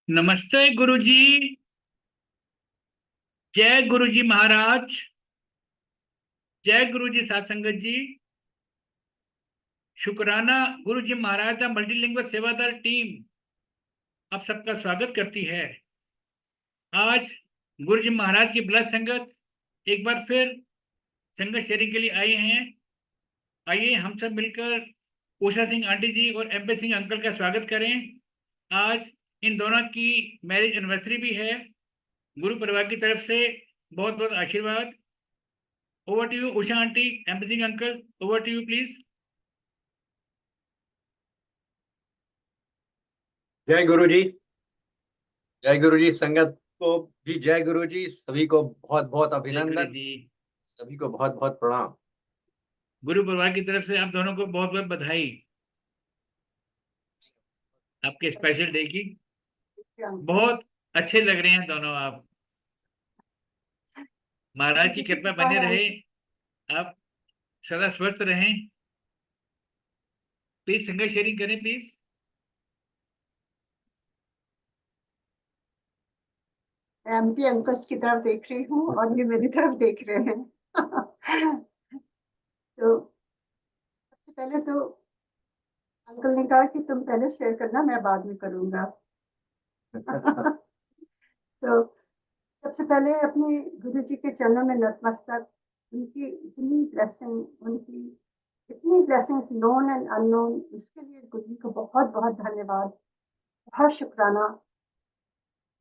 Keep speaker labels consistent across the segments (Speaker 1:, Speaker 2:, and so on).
Speaker 1: नमस्ते गुरुजी। जय गुरुजी महाराज। जय गुरुजी साथ संगत जी। शुक्राना। गुरुजी महाराज द मल्टीलिंगुअल सेवादार टीम आप सबका स्वागत करती है। आज गुरुजी महाराज की ब्लड संगत एक बार फिर संगत शेयरिंग के लिए आए हैं। आइए हम सब मिलकर उषा सिंह आंटी जी और एमपी सिंह अंकल का स्वागत करें। आज इन दोनों की मैरिज एनिवर्सरी भी है। गुरु परिवार की तरफ से बहुत बहुत आशीर्वाद। Over to you Usha aunty, MP Singh uncle, over to you please.
Speaker 2: जय गुरु जी। जय गुरु जी। संगत को भी जय गुरु जी। सभी को बहुत बहुत
Speaker 1: जय गुरु
Speaker 2: अभिनंदन।
Speaker 1: जी।
Speaker 2: सभी को बहुत बहुत प्रणाम।
Speaker 1: गुरु परिवार की तरफ से आप दोनों को बहुत बहुत बधाई आपके स्पेशल डे की। बहुत अच्छे लग रहे हैं दोनों आप। महाराज की कृपा बने रहे। आप सदा स्वस्थ रहें। प्लीज सिंगल शेयरिंग करें प्लीज।
Speaker 3: एमपी अंकल्स की तरफ देख रही हूँ और ये मेरी तरफ देख रहे हैं। तो सबसे पहले तो अंकल ने कहा कि तुम पहले शेयर करना, मैं बाद में करूंगा। तो सबसे पहले अपने गुरु जी के चरणों में नतमस्तक। उनकी इतनी ब्लेसिंग, उनकी इतनी ब्लेसिंग्स नोन एंड अननोन, इसके लिए गुरु जी को बहुत बहुत धन्यवाद, बहुत शुक्राना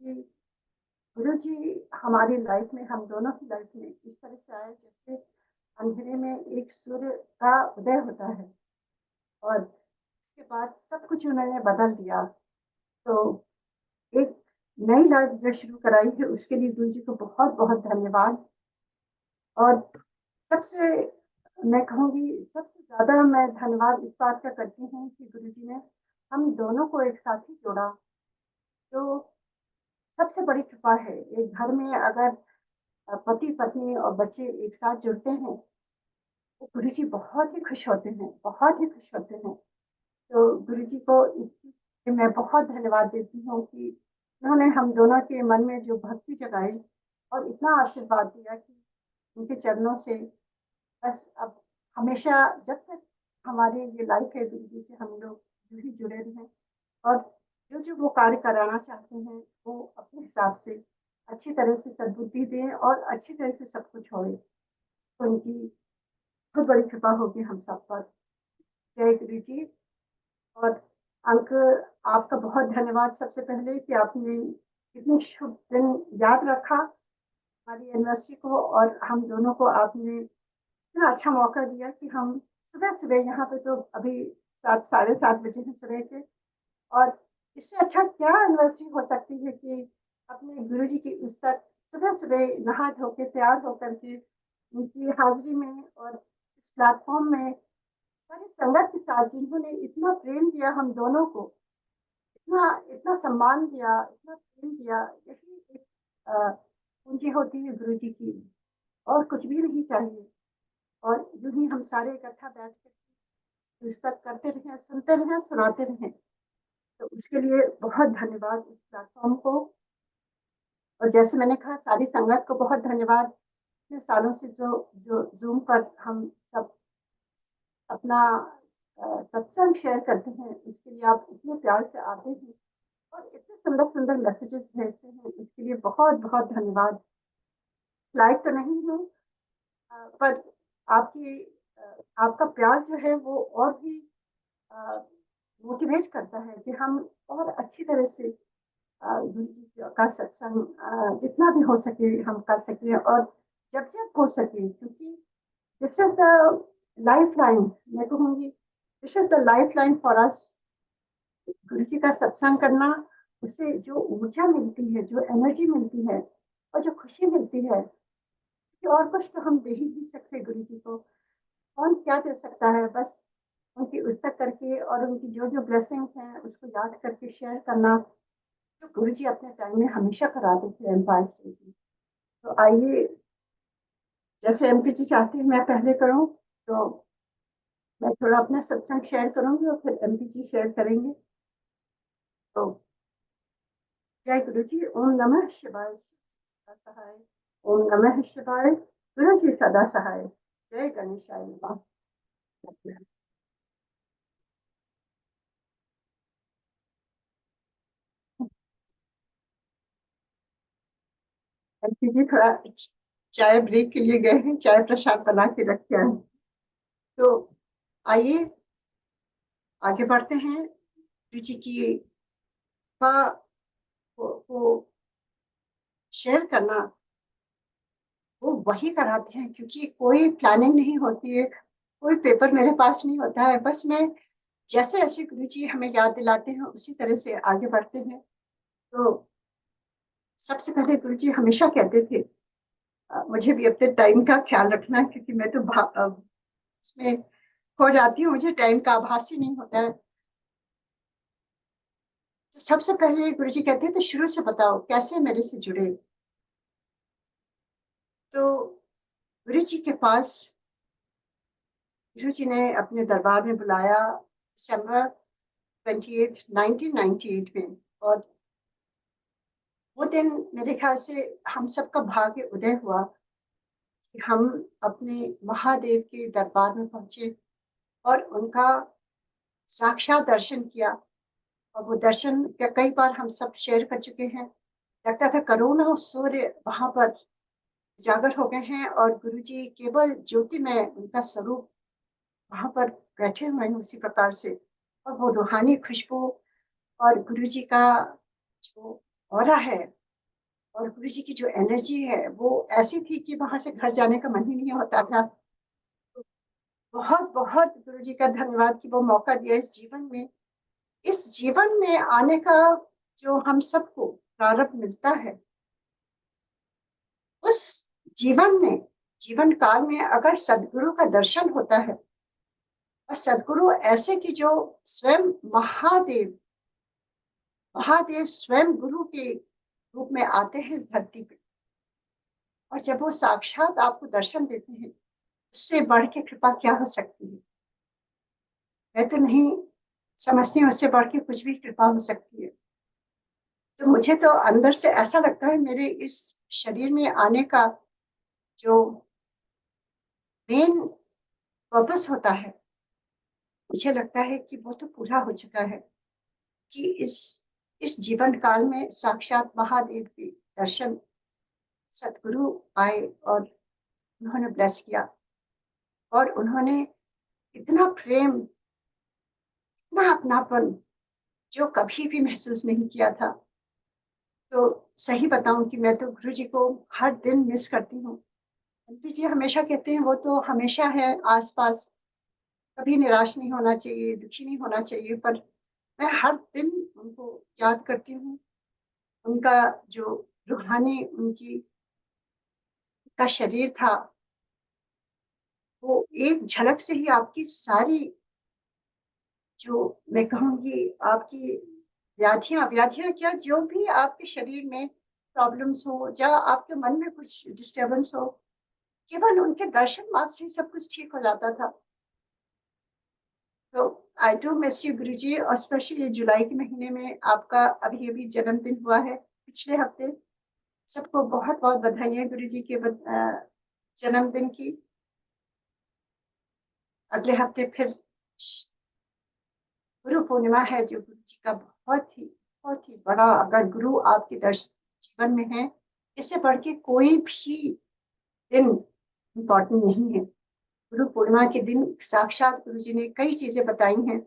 Speaker 3: कि गुरु जी हमारी लाइफ में, हम दोनों की लाइफ में इस तरह से आए जैसे अंधेरे में एक सूर्य का उदय होता है और उसके बाद सब कुछ उन्होंने बदल दिया। तो एक नई लाइफ जो शुरू कराई है उसके लिए गुरु जी को बहुत बहुत धन्यवाद। और सबसे मैं कहूँगी, सबसे ज्यादा मैं धन्यवाद इस बात का करती हूँ कि गुरु जी ने हम दोनों को एक साथ ही जोड़ा। तो सबसे बड़ी कृपा है एक घर में, अगर पति पत्नी और बच्चे एक साथ जुड़ते हैं तो गुरु जी बहुत ही खुश होते हैं, बहुत ही खुश होते हैं। तो गुरु जी को इस चीज़ के मैं बहुत धन्यवाद देती हूँ कि उन्होंने हम दोनों के मन में जो भक्ति जगाई और इतना आशीर्वाद दिया कि उनके चरणों से बस अब हमेशा, जब तक हमारी ये लाइफ है, गुरु जी से हम लोग यूं ही जुड़े रहें और जो जो वो कार्य कराना चाहते हैं वो अपने हिसाब से अच्छी तरह से सद्बुद्धि दें और अच्छी तरह से सब कुछ होए। तो उनकी बहुत बड़ी कृपा होगी हम सब पर। जय गुरु जी। और अंक, आपका बहुत धन्यवाद सबसे पहले कि आपने इतने शुभ दिन याद रखा हमारी एनिवर्सरी को, और हम दोनों को आपने इतना अच्छा मौका दिया कि हम सुबह सुबह, यहाँ पे तो अभी 7, साढ़े 7 बजे हैं सुबह के, और इससे अच्छा क्या एनिवर्सरी हो सकती है कि अपने गुरु जी की उस तक सुबह सुबह नहा धो के तैयार होकर के उनकी हाजिरी में और इस प्लेटफॉर्म में सारी संगत के साथ जिन्होंने इतना प्रेम दिया हम दोनों को, इतना इतना सम्मान दिया, इतना प्रेम दिया, यही एक पूंजी होती है गुरु जी की, और कुछ भी नहीं चाहिए। और यूं ही हम सारे इकट्ठा बैठ कर रिसर्च करते रहे, सुनते रहे, सुनाते रहे। तो उसके लिए बहुत धन्यवाद इस प्लेटफॉर्म को। और जैसे मैंने कहा, सारी संगत को बहुत धन्यवाद। इतने सालों से जो जो जूम पर हम सब अपना सत्संग शेयर करते हैं, इसके लिए आप इतने प्यार से आते हैं और इतने सुंदर सुंदर मैसेजेस भेजते हैं, इसके लिए बहुत बहुत धन्यवाद। लाइव तो नहीं हूँ, पर आपकी आपका प्यार जो है वो और भी मोटिवेट करता है कि हम और अच्छी तरह से गुरु जी का सत्संग जितना भी हो सके हम कर सकें, और जब जब हो सके, क्योंकि this is the life line, मैं कहूँगी this is the life line for us. गुरु जी का सत्संग करना, उससे जो ऊर्जा मिलती है, जो एनर्जी मिलती है और जो खुशी मिलती है, कि और कुछ तो हम दे ही नहीं सकते गुरु जी को। कौन क्या दे सकता है? बस उनकी उस्तक करके और उनकी जो जो ब्लेसिंग्स हैं उसको याद करके शेयर करना, जो गुरु जी अपने टाइम में हमेशा कराते थे एम्पायर स्टेट में। तो आइए, जैसे एमपी जी चाहते हैं मैं पहले करूं, तो मैं थोड़ा अपना सत्संग शेयर करूंगी और फिर एमपी जी शेयर करेंगे। तो जय गुरु जी। ओम नमः शिवाय। सदा सहाय। ओम नमः शिवाय। गुरु जी सदा सहाय। जय गणेशाय नमः। आंटी जी थोड़ा चाय ब्रेक के लिए गए हैं, चाय प्रसाद बना के रखे हैं। तो आइए आगे बढ़ते हैं। गुरु जी की कृपा को शेयर करना वो वही कराते हैं, क्योंकि कोई प्लानिंग नहीं होती है, कोई पेपर मेरे पास नहीं होता है। बस मैं जैसे जैसे गुरु जी हमें याद दिलाते हैं उसी तरह से आगे बढ़ते हैं। तो सबसे पहले गुरु जी हमेशा कहते थे मुझे भी अपने टाइम का ख्याल रखना, क्योंकि मैं तो इसमें खो जाती हूँ, मुझे टाइम का आभास ही नहीं होता है। तो सबसे पहले गुरु जी कहते हैं तो शुरू से बताओ कैसे मेरे से जुड़े। तो गुरु जी के पास गुरु जी ने अपने दरबार में बुलाया दिसंबर 28 1998 में। और वो दिन मेरे ख्याल से हम सबका भाग्य उदय हुआ कि हम अपने महादेव के दरबार में पहुंचे और उनका साक्षात दर्शन किया। और वो दर्शन कई बार हम सब शेयर कर चुके हैं। लगता था करोड़ों सूर्य वहां पर उजागर हो गए हैं और गुरु जी केवल ज्योति में उनका स्वरूप वहां पर बैठे हुए हैं उसी प्रकार से। और वो रूहानी खुशबू और गुरु जी का जो ऑरा है और गुरु जी की जो एनर्जी है वो ऐसी थी कि वहां से घर जाने का मन ही नहीं होता था। बहुत बहुत गुरु जी का धन्यवाद कि वो मौका दिया इस जीवन में। इस जीवन में आने का जो हम सबको प्रारब्ध मिलता है, उस जीवन में जीवन काल में अगर सदगुरु का दर्शन होता है, और सदगुरु ऐसे कि जो स्वयं महादेव महादेव स्वयं गुरु के रूप में आते हैं इस धरती पे, और जब वो साक्षात आपको दर्शन देते हैं, उससे बढ़ के कृपा क्या हो सकती है। मैं तो नहीं समझती हूँ उससे बढ़ के कुछ भी कृपा हो सकती है। तो मुझे तो अंदर से ऐसा लगता है मेरे इस शरीर में आने का जो मेन पर्पस होता है, मुझे लगता है कि वो तो पूरा हो चुका है। कि इस जीवन काल में साक्षात महादेव के दर्शन सतगुरु आए और उन्होंने ब्लेस किया। और उन्होंने इतना प्रेम इतना अपनापन जो कभी भी महसूस नहीं किया था। तो सही बताऊं कि मैं तो गुरु जी को हर दिन मिस करती हूँ। आंटी जी हमेशा कहते हैं वो तो हमेशा है आसपास, कभी निराश नहीं होना चाहिए, दुखी नहीं होना चाहिए। पर मैं हर दिन उनको याद करती हूँ। उनका जो रूहानी उनकी का शरीर था, वो एक झलक से ही आपकी सारी जो मैं कहूँगी आपकी व्याधियां व्याधियां क्या, जो भी आपके शरीर में प्रॉब्लम्स हो या आपके मन में कुछ डिस्टरबेंस हो, केवल उनके दर्शन मात्र से ही सब कुछ ठीक हो जाता था। तो आई डू मिस यू गुरु जी। और स्पेशली ये जुलाई के महीने में आपका अभी अभी जन्मदिन हुआ है पिछले हफ्ते। सबको बहुत बहुत बधाई गुरु जी के जन्मदिन की। अगले हफ्ते फिर गुरु पूर्णिमा है, जो गुरु जी का बहुत ही बड़ा, अगर गुरु आपके दर्शन जीवन में है, इससे बढ़ के कोई भी दिन इम्पोर्टेंट नहीं है। गुरु पूर्णिमा के दिन साक्षात गुरु जी ने कई चीजें बताई हैं,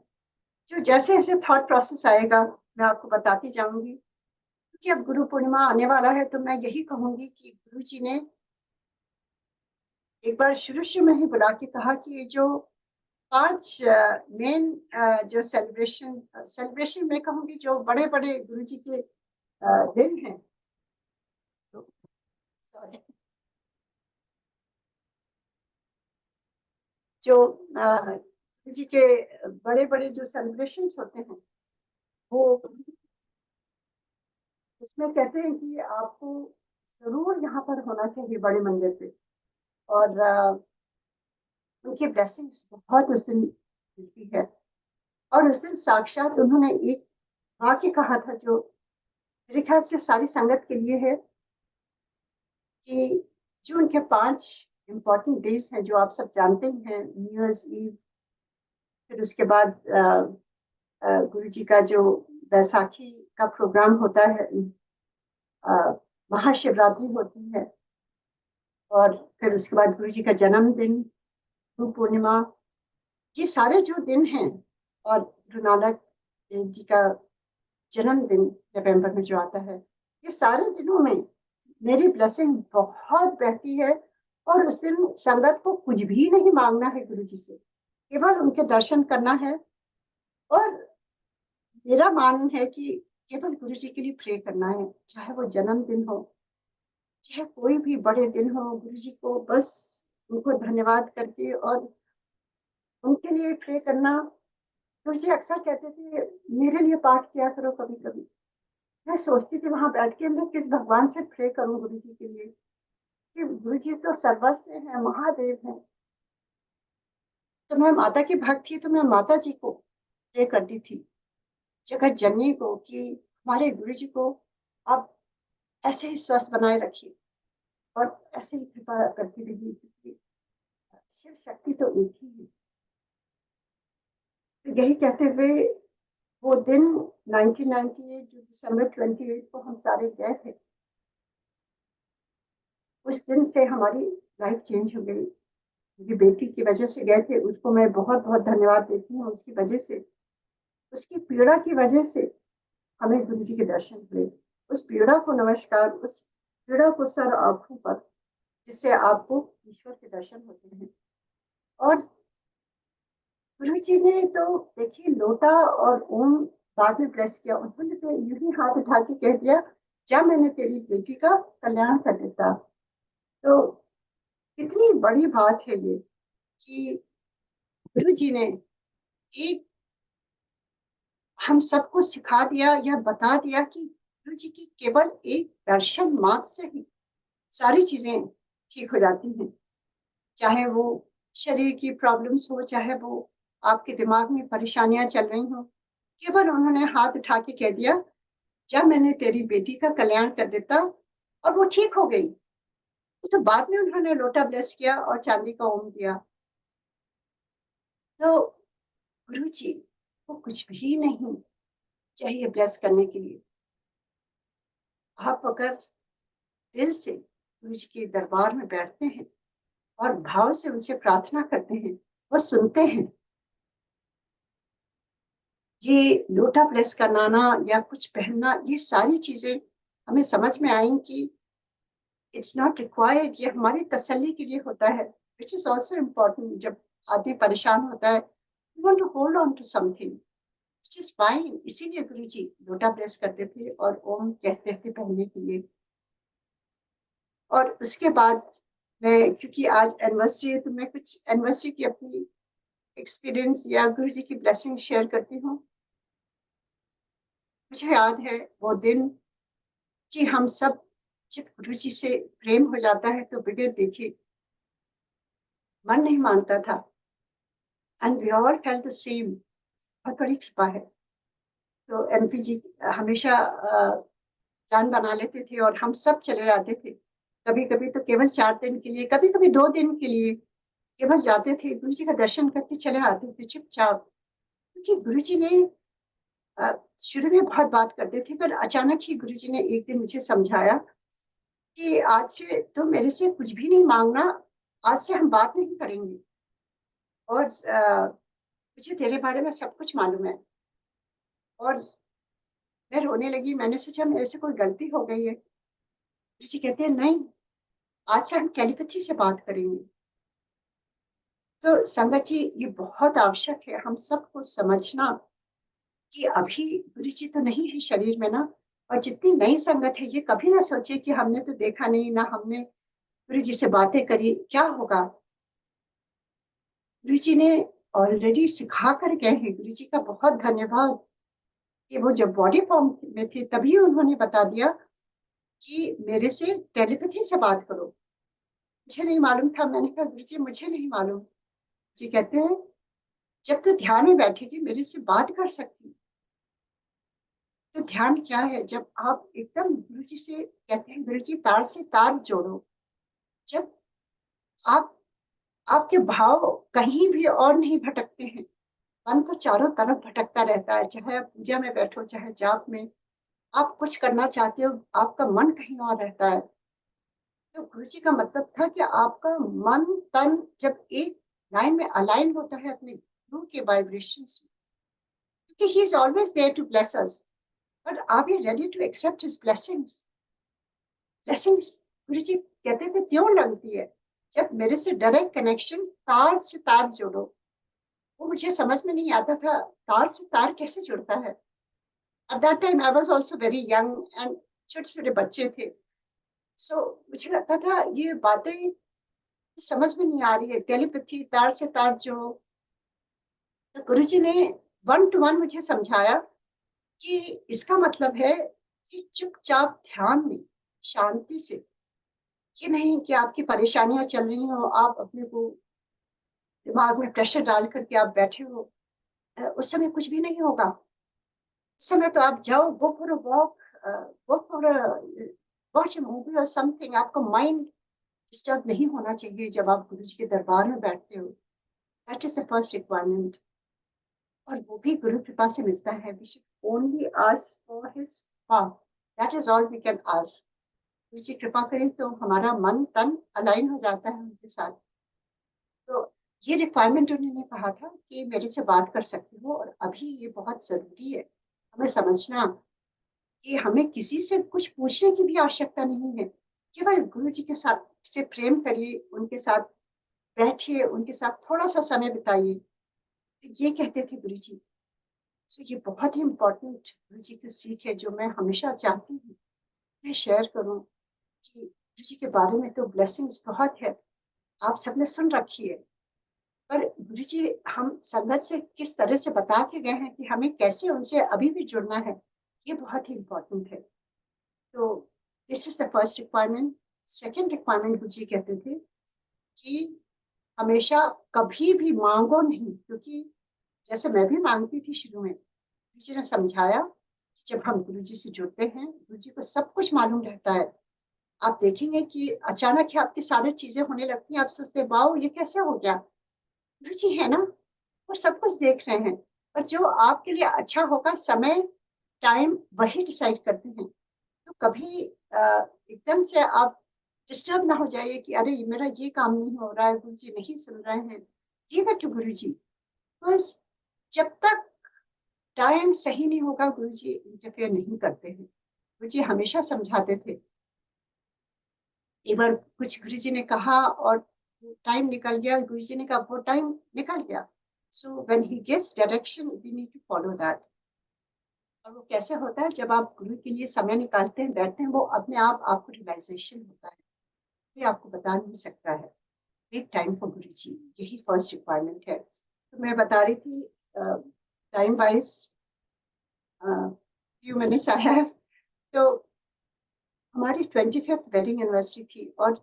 Speaker 3: जो जैसे जैसे थॉट प्रोसेस आएगा मैं आपको बताती जाऊंगी। क्योंकि अब गुरु पूर्णिमा आने वाला है तो मैं यही कहूंगी कि गुरु जी ने एक बार शुरू शुरू में ही बुला के कहा कि ये जो 5 मेन जो सेलिब्रेशन में कहूंगी, जो बड़े बड़े गुरु जी के दिन हैं। तो sorry, जो गुरु जी के बड़े बड़े जो सेलिब्रेशन होते हैं, वो उसमें कहते हैं कि आपको जरूर यहाँ पर होना चाहिए बड़े मंदिर पे। और उनकी ब्लेसिंग्स बहुत उस दिन मिलती है। और उस दिन साक्षात उन्होंने एक वाक्य कहा था जो मेरे ख्याल से सारी संगत के लिए है कि जो उनके 5 इम्पोर्टेंट डेज हैं जो आप सब जानते ही हैं, न्यू ईयर्स ईव, फिर उसके बाद गुरु जी का जो बैसाखी का प्रोग्राम होता है, अ, महाशिवरात्रि होती है, और फिर उसके बाद गुरु जी का जन्मदिन, गुरु पूर्णिमा, ये सारे जो दिन हैं, और गुरु नानक देव जी का जन्मदिन नवंबर में जो आता है, ये सारे दिनों में मेरी ब्लेसिंग बहुत बहती है। और उस दिन संगत को कुछ भी नहीं मांगना है गुरु जी से, केवल उनके दर्शन करना है। और मेरा मानना है कि केवल गुरु जी के लिए प्रे करना है, चाहे वो जन्मदिन हो, चाहे कोई भी बड़े दिन हो, गुरु जी को बस उनको धन्यवाद करके और उनके लिए प्रे करना। गुरु जी अक्सर कहते थे मेरे लिए पाठ किया करो कभी कभी। मैं सोचती थी वहां बैठ के मैं किस भगवान से प्रे करूं गुरु जी के लिए, कि गुरु जी तो सर्वस्व है, महादेव है। तो मैं माता की भक्त थी, तो मैं माता जी को प्रे करती थी, जगत जननी को, कि हमारे गुरु जी को आप ऐसे ही स्वस्थ बनाए रखिए और ऐसे ही कृपा करती रहिए, क्योंकि शिव शक्ति तो एक ही है। तो यही कहते हुए वो दिन 1998 जो दिसंबर 28 को हम सारे गए थे, उस दिन से हमारी लाइफ चेंज हो गई। मेरी बेटी की वजह से गए थे, उसको मैं बहुत बहुत धन्यवाद देती हूँ। उसकी वजह से, उसकी पीड़ा की वजह से हमें गुरु जी के दर्शन हुए। उस पीड़ा को नमस्कार, उस पीड़ा को सर आंखों पर, जिससे आपको ईश्वर के दर्शन होते हैं। और गुरु जी ने तो देखिए लोटा और ओम बाद में ब्लेस किया, उन्होंने तो यूं ही हाथ उठा के कह दिया, जा मैंने तेरी बेटी का कल्याण कर देता। तो कितनी बड़ी बात है ये, कि गुरु जी ने एक हम सबको सिखा दिया या बता दिया कि गुरु जी की केवल एक दर्शन मात्र से ही सारी चीजें ठीक हो जाती हैं। चाहे वो शरीर की प्रॉब्लम्स हो, चाहे वो आपके दिमाग में परेशानियां चल रही हो, केवल उन्होंने हाथ उठा के कह दिया, जा मैंने तेरी बेटी का कल्याण कर देता, और वो ठीक हो गई। तो बाद में उन्होंने लोटा ब्लेस किया और चांदी का ओम दिया। तो गुरु जी को कुछ भी नहीं चाहिए ब्लेस करने के लिए। आप अगर दिल से गुरु जी के दरबार में बैठते हैं और भाव से उनसे प्रार्थना करते हैं, वो सुनते हैं। ये लोटा प्रेस करना या कुछ पहनना, ये सारी चीजें हमें समझ में आई कि इट्स नॉट रिक्वायर्ड, ये हमारी तसल्ली के लिए होता है, विच इज ऑल्सो इम्पोर्टेंट। जब आदमी परेशान होता है, you want to hold on to something, which is fine. इसीलिए गुरु जी लोटा प्रेस करते थे और ओम कहते थे पहनने के लिए। और उसके बाद मैं, क्योंकि आज एनिवर्सरी है, तो मैं कुछ एनिवर्सरी की अपनी एक्सपीरियंस या गुरु जी की ब्लेसिंग शेयर करती हूँ। मुझे याद है वो दिन कि हम सब, जब गुरु जी से प्रेम हो जाता है तो बगैर देखे मन नहीं मानता था। And we all felt the same, बहुत बड़ी कृपा है। तो एमपी जी हमेशा प्लान बना लेते थे और हम सब चले जाते थे। कभी कभी तो केवल 4 दिन के लिए, कभी कभी 2 दिन के लिए केवल जाते थे, गुरु जी का दर्शन करके चले आते थे चुपचाप। क्योंकि गुरु जी ने शुरू में बहुत बात करते थे, पर अचानक ही गुरु जी ने एक दिन मुझे समझाया कि आज से तो मेरे से कुछ भी नहीं मांगना, आज से हम बात नहीं करेंगे, और मुझे तेरे बारे में सब कुछ मालूम है। और मैं रोने लगी, मैंने सोचा मेरे से कोई गलती हो गई है। गुरु जी कहते हैं नहीं, आज से हम टेलीपैथी से बात करेंगे। तो संगत जी, ये बहुत आवश्यक है हम सबको समझना कि अभी गुरु जी तो नहीं है शरीर में ना। और जितनी नई संगत है, ये कभी ना सोचे कि हमने तो देखा नहीं ना, हमने गुरु जी से बातें करी, क्या होगा। गुरु जी ने ऑलरेडी सिखा कर गए हैं। गुरु जी का बहुत धन्यवाद कि वो जब बॉडी फॉर्म में थे तभी उन्होंने बता दिया कि मेरे से टेलीपैथी से बात करो। मुझे नहीं मालूम था, मैंने कहा गुरु जी मुझे नहीं मालूम। जी कहते हैं जब तो ध्यान में बैठेगी मेरे से बात कर सकती। तो ध्यान क्या है, जब आप एकदम गुरु जी से कहते हैं, गुरु जी तार से तार जोड़ो, जब आप आपके भाव कहीं भी और नहीं भटकते हैं, मन तो चारों तरफ भटकता रहता है, चाहे आप पूजा में बैठो चाहे जाप में, आप कुछ करना चाहते हो, आपका मन कहीं और रहता है। तो गुरु जी का मतलब था कि आपका मन तन जब एक लाइन में अलाइन होता है अपने गुरु के वाइब्रेशंस में, क्योंकि he is always there to bless us, but are we ready to accept his blessings? Blessings Guru ji कहते थे त्यों लगती है जब मेरे से डायरेक्ट कनेक्शन, तार से तार जोड़ो। वो मुझे समझ में नहीं आता था, तार से तार कैसे जुड़ता है। At that time I was also very young and छोटे छोटे बच्चे थे, सो मुझे लगता था ये बातें समझ में नहीं आ रही है, टेलीपैथी, तार से तार जोड़ो। तो गुरु जी ने वन टू वन मुझे समझाया कि इसका मतलब है कि चुपचाप ध्यान में शांति से, ये नहीं कि आपकी परेशानियां चल रही हो, आप अपने को दिमाग में प्रेशर डाल करके आप बैठे हो, उस समय कुछ भी नहीं होगा। उस समय तो आप जाओ, go for a walk, go for watch a movie और समथिंग। आपका माइंड डिस्टर्ब नहीं होना चाहिए जब आप गुरु जी के दरबार में बैठते हो। That is the first requirement, और वो भी गुरु कृपा से मिलता है। We should only ask for his power, that is all we can ask. Guru ji कृपा करें तो हमारा मन तन अलाइन हो जाता है उनके साथ। तो ये रिक्वायरमेंट उन्होंने कहा था कि मेरे से बात कर सकते हो, और अभी ये बहुत जरूरी है हमें समझना कि हमें किसी से कुछ पूछने की भी आवश्यकता नहीं है। केवल गुरु जी के साथ से प्रेम करिए, उनके साथ बैठिए, उनके साथ थोड़ा सा समय बिताइए। तो ये कहते थे गुरु जी। तो ये बहुत ही इम्पोर्टेंट गुरु जी की सीख है, जो मैं हमेशा चाहती हूँ मैं शेयर करूँ, कि गुरु जी के बारे में तो ब्लेसिंग्स बहुत है, आप सबने सुन रखी है, पर गुरु जी हम संगत से किस तरह से बता के गए हैं कि हमें कैसे उनसे अभी भी जुड़ना है, ये बहुत ही इम्पोर्टेंट है। तो this is the first requirement. Second requirement गुरु जी कहते थे कि हमेशा कभी भी मांगो नहीं, क्योंकि जैसे मैं भी मांगती थी शुरू में, गुरु जी ने समझाया कि जब हम गुरु जी से जुड़ते हैं, गुरु जी को सब कुछ मालूम रहता है। आप देखेंगे कि अचानक ही आपकी सारी चीजें होने लगती हैं, आप सोचते वाओ ये कैसे हो गया। गुरु जी है ना, वो सब कुछ देख रहे हैं, और जो आपके लिए अच्छा होगा, समय टाइम वही डिसाइड करते हैं। तो कभी एकदम से आप डिस्टर्ब ना हो जाइए कि अरे मेरा ये काम नहीं हो रहा है, गुरु जी नहीं सुन रहे हैं। गिव इट टू गुरु जी, बस। जब तक टाइम सही नहीं होगा, गुरु जी इंटरफेयर नहीं करते हैं। गुरु जी हमेशा समझाते थे। एक बार कुछ गुरु जी ने कहा और टाइम निकल गया, गुरु जी ने कहा वो टाइम निकल गया। So when he gives direction we need to follow that. और वो कैसे होता है, जब आप गुरु के लिए समय निकालते हैं, बैठते हैं, वो अपने आप आपको रियलाइजेशन होता है, ये आपको बता नहीं सकता है। मेक टाइम फॉर गुरु जी, यही फर्स्ट रिक्वायरमेंट है। तो मैं बता रही थी time wise few minutes I have. तो हमारी 25th वेडिंग एनिवर्सरी थी, और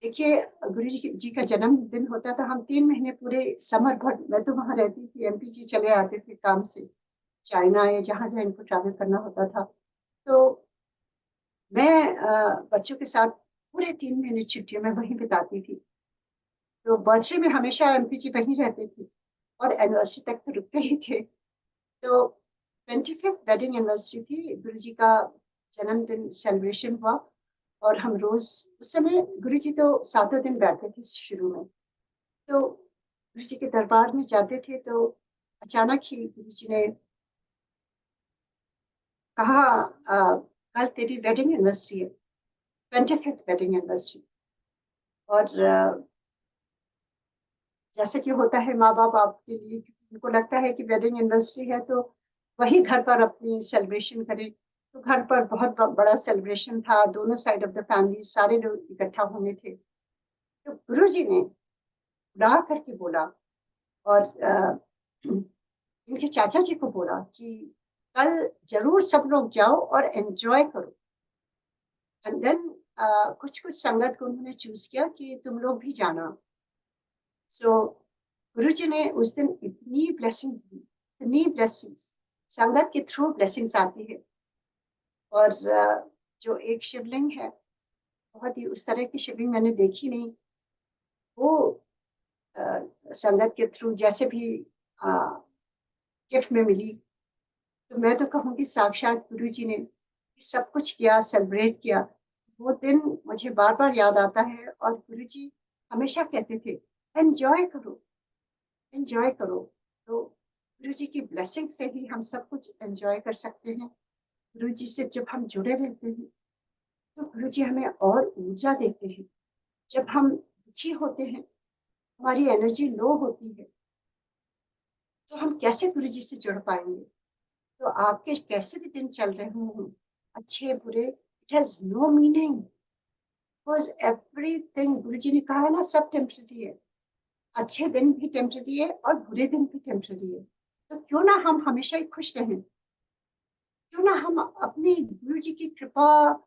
Speaker 3: देखिए गुरु जी का जन्मदिन होता था, हम 3 महीने पूरे समर भर, मैं तो वहां रहती थी, एमपी जी चले आते थे काम से, चाइना या जहां जहां इनको ट्रैवल करना होता था। तो मैं बच्चों के साथ पूरे 3 महीने छुट्टियों में वहीं बिताती थी। तो बर्थडे में हमेशा एमपी जी वहीं रहते थे, और एनिवर्सरी तक तो रुकते ही थे। तो 25th वेडिंग एनिवर्सरी थी, गुरु जी का जन्मदिन सेलिब्रेशन हुआ, और हम रोज, उस समय गुरु जी तो 7 दिन बैठते थे शुरू में। तो गुरु जी के दरबार में जाते थे, तो अचानक ही गुरु जी ने कहा कल तेरी वेडिंग एनिवर्सरी है, 25th वेडिंग एनिवर्सरी। और जैसे कि होता है माँ बाप आपके लिए, उनको लगता है कि वेडिंग एनिवर्सरी है तो वही घर पर अपनी सेलिब्रेशन करें। तो घर पर बहुत बड़ा सेलिब्रेशन था, दोनों साइड ऑफ द फैमिली सारे लोग इकट्ठा होने थे। तो गुरु जी ने बुला करके बोला, और इनके चाचा जी को बोला कि कल जरूर सब लोग जाओ और एंजॉय करो। एंड देन कुछ कुछ संगत को उन्होंने चूज किया कि तुम लोग भी जाना। सो गुरु जी ने उस दिन इतनी ब्लेसिंग्स दी, इतनी ब्लेसिंग्स, संगत के थ्रू ब्लेसिंग्स आती है। और जो एक शिवलिंग है, बहुत ही उस तरह की शिवलिंग मैंने देखी नहीं, वो संगत के थ्रू जैसे भी गिफ्ट में मिली। तो मैं तो कहूँगी साक्षात गुरु जी ने सब कुछ किया, सेलिब्रेट किया। वो दिन मुझे बार बार याद आता है। और गुरु जी हमेशा कहते थे एंजॉय करो, एंजॉय करो। तो गुरु जी की ब्लेसिंग से ही हम सब कुछ एंजॉय कर सकते हैं। गुरु जी से जब हम जुड़े रहते हैं तो गुरु जी हमें और ऊर्जा देते हैं। जब हम दुखी होते हैं, हमारी एनर्जी लो होती है, तो हम कैसे गुरु जी से जुड़ पाएंगे? तो आपके कैसे भी दिन चल रहे हों, अच्छे बुरे, it has no meaning, because everything Guru ji ने कहा है ना, सब टेम्पररी है। अच्छे दिन भी टेम्पररी है और बुरे दिन भी टेम्पररी है। तो क्यों ना हम हमेशा ही खुश रहें, क्यों ना हम अपनी गुरु जी की कृपा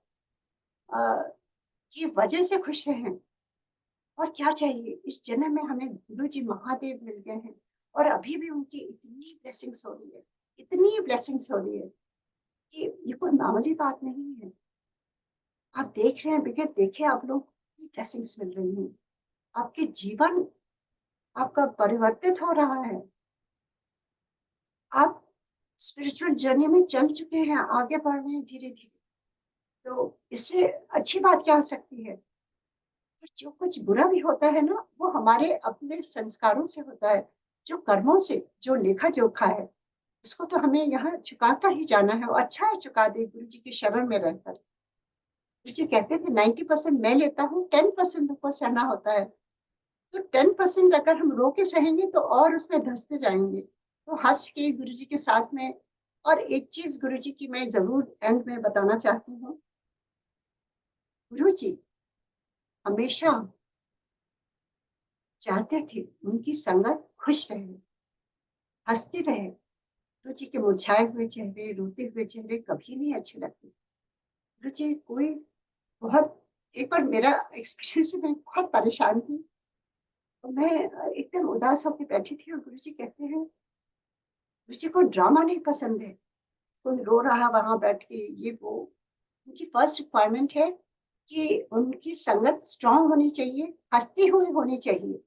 Speaker 3: की वजह से खुश रहें। और क्या चाहिए, इस जन्म में हमें गुरु जी महादेव मिल गए हैं और अभी भी उनकी इतनी ब्लेसिंग्स हो रही है, इतनी ब्लेसिंग्स हो रही है कि ये कोई मामूली बात नहीं है। आप देख रहे हैं, बगैर देखे आप लोग की ब्लेसिंग्स मिल रही हैं। आपके जीवन आपका परिवर्तित हो रहा है। आप स्पिरिचुअल जर्नी में चल चुके हैं, आगे बढ़ रहे हैं धीरे धीरे। तो इससे अच्छी बात क्या हो सकती है? तो जो कुछ बुरा भी होता है ना, वो हमारे अपने संस्कारों से होता है, जो कर्मों से जो लेखा जोखा है, उसको तो हमें यहाँ चुकाता ही जाना है। और अच्छा है चुका दे गुरु जी के शरण में रहकर। गुरु जी कहते थे 90% मैं लेता हूँ, 10% तुमको सहना होता है। तो 10% अगर हम रो के सहेंगे तो और उसमें धंसते जाएंगे। तो हंस के गुरु जी के साथ में। और एक चीज गुरु जी की मैं जरूर एंड में बताना चाहती हूँ। गुरु जी हमेशा चाहते थे उनकी संगत खुश रहे, हंसते रहे। गुरु जी के मुरझाए हुए चेहरे, रोते हुए चेहरे कभी नहीं अच्छे लगते। गुरु जी कोई बहुत, एक बार मेरा एक्सपीरियंस है, मैं बहुत परेशान थी। तो मैं एकदम उदास होकर बैठी थी और गुरु जी कहते हैं, गुरु जी को ड्रामा नहीं पसंद है, कोई रो रहा वहां बैठ के, ये वो। उनकी फर्स्ट रिक्वायरमेंट है कि उनकी संगत स्ट्रांग होनी चाहिए, हंसती हुई होनी चाहिए।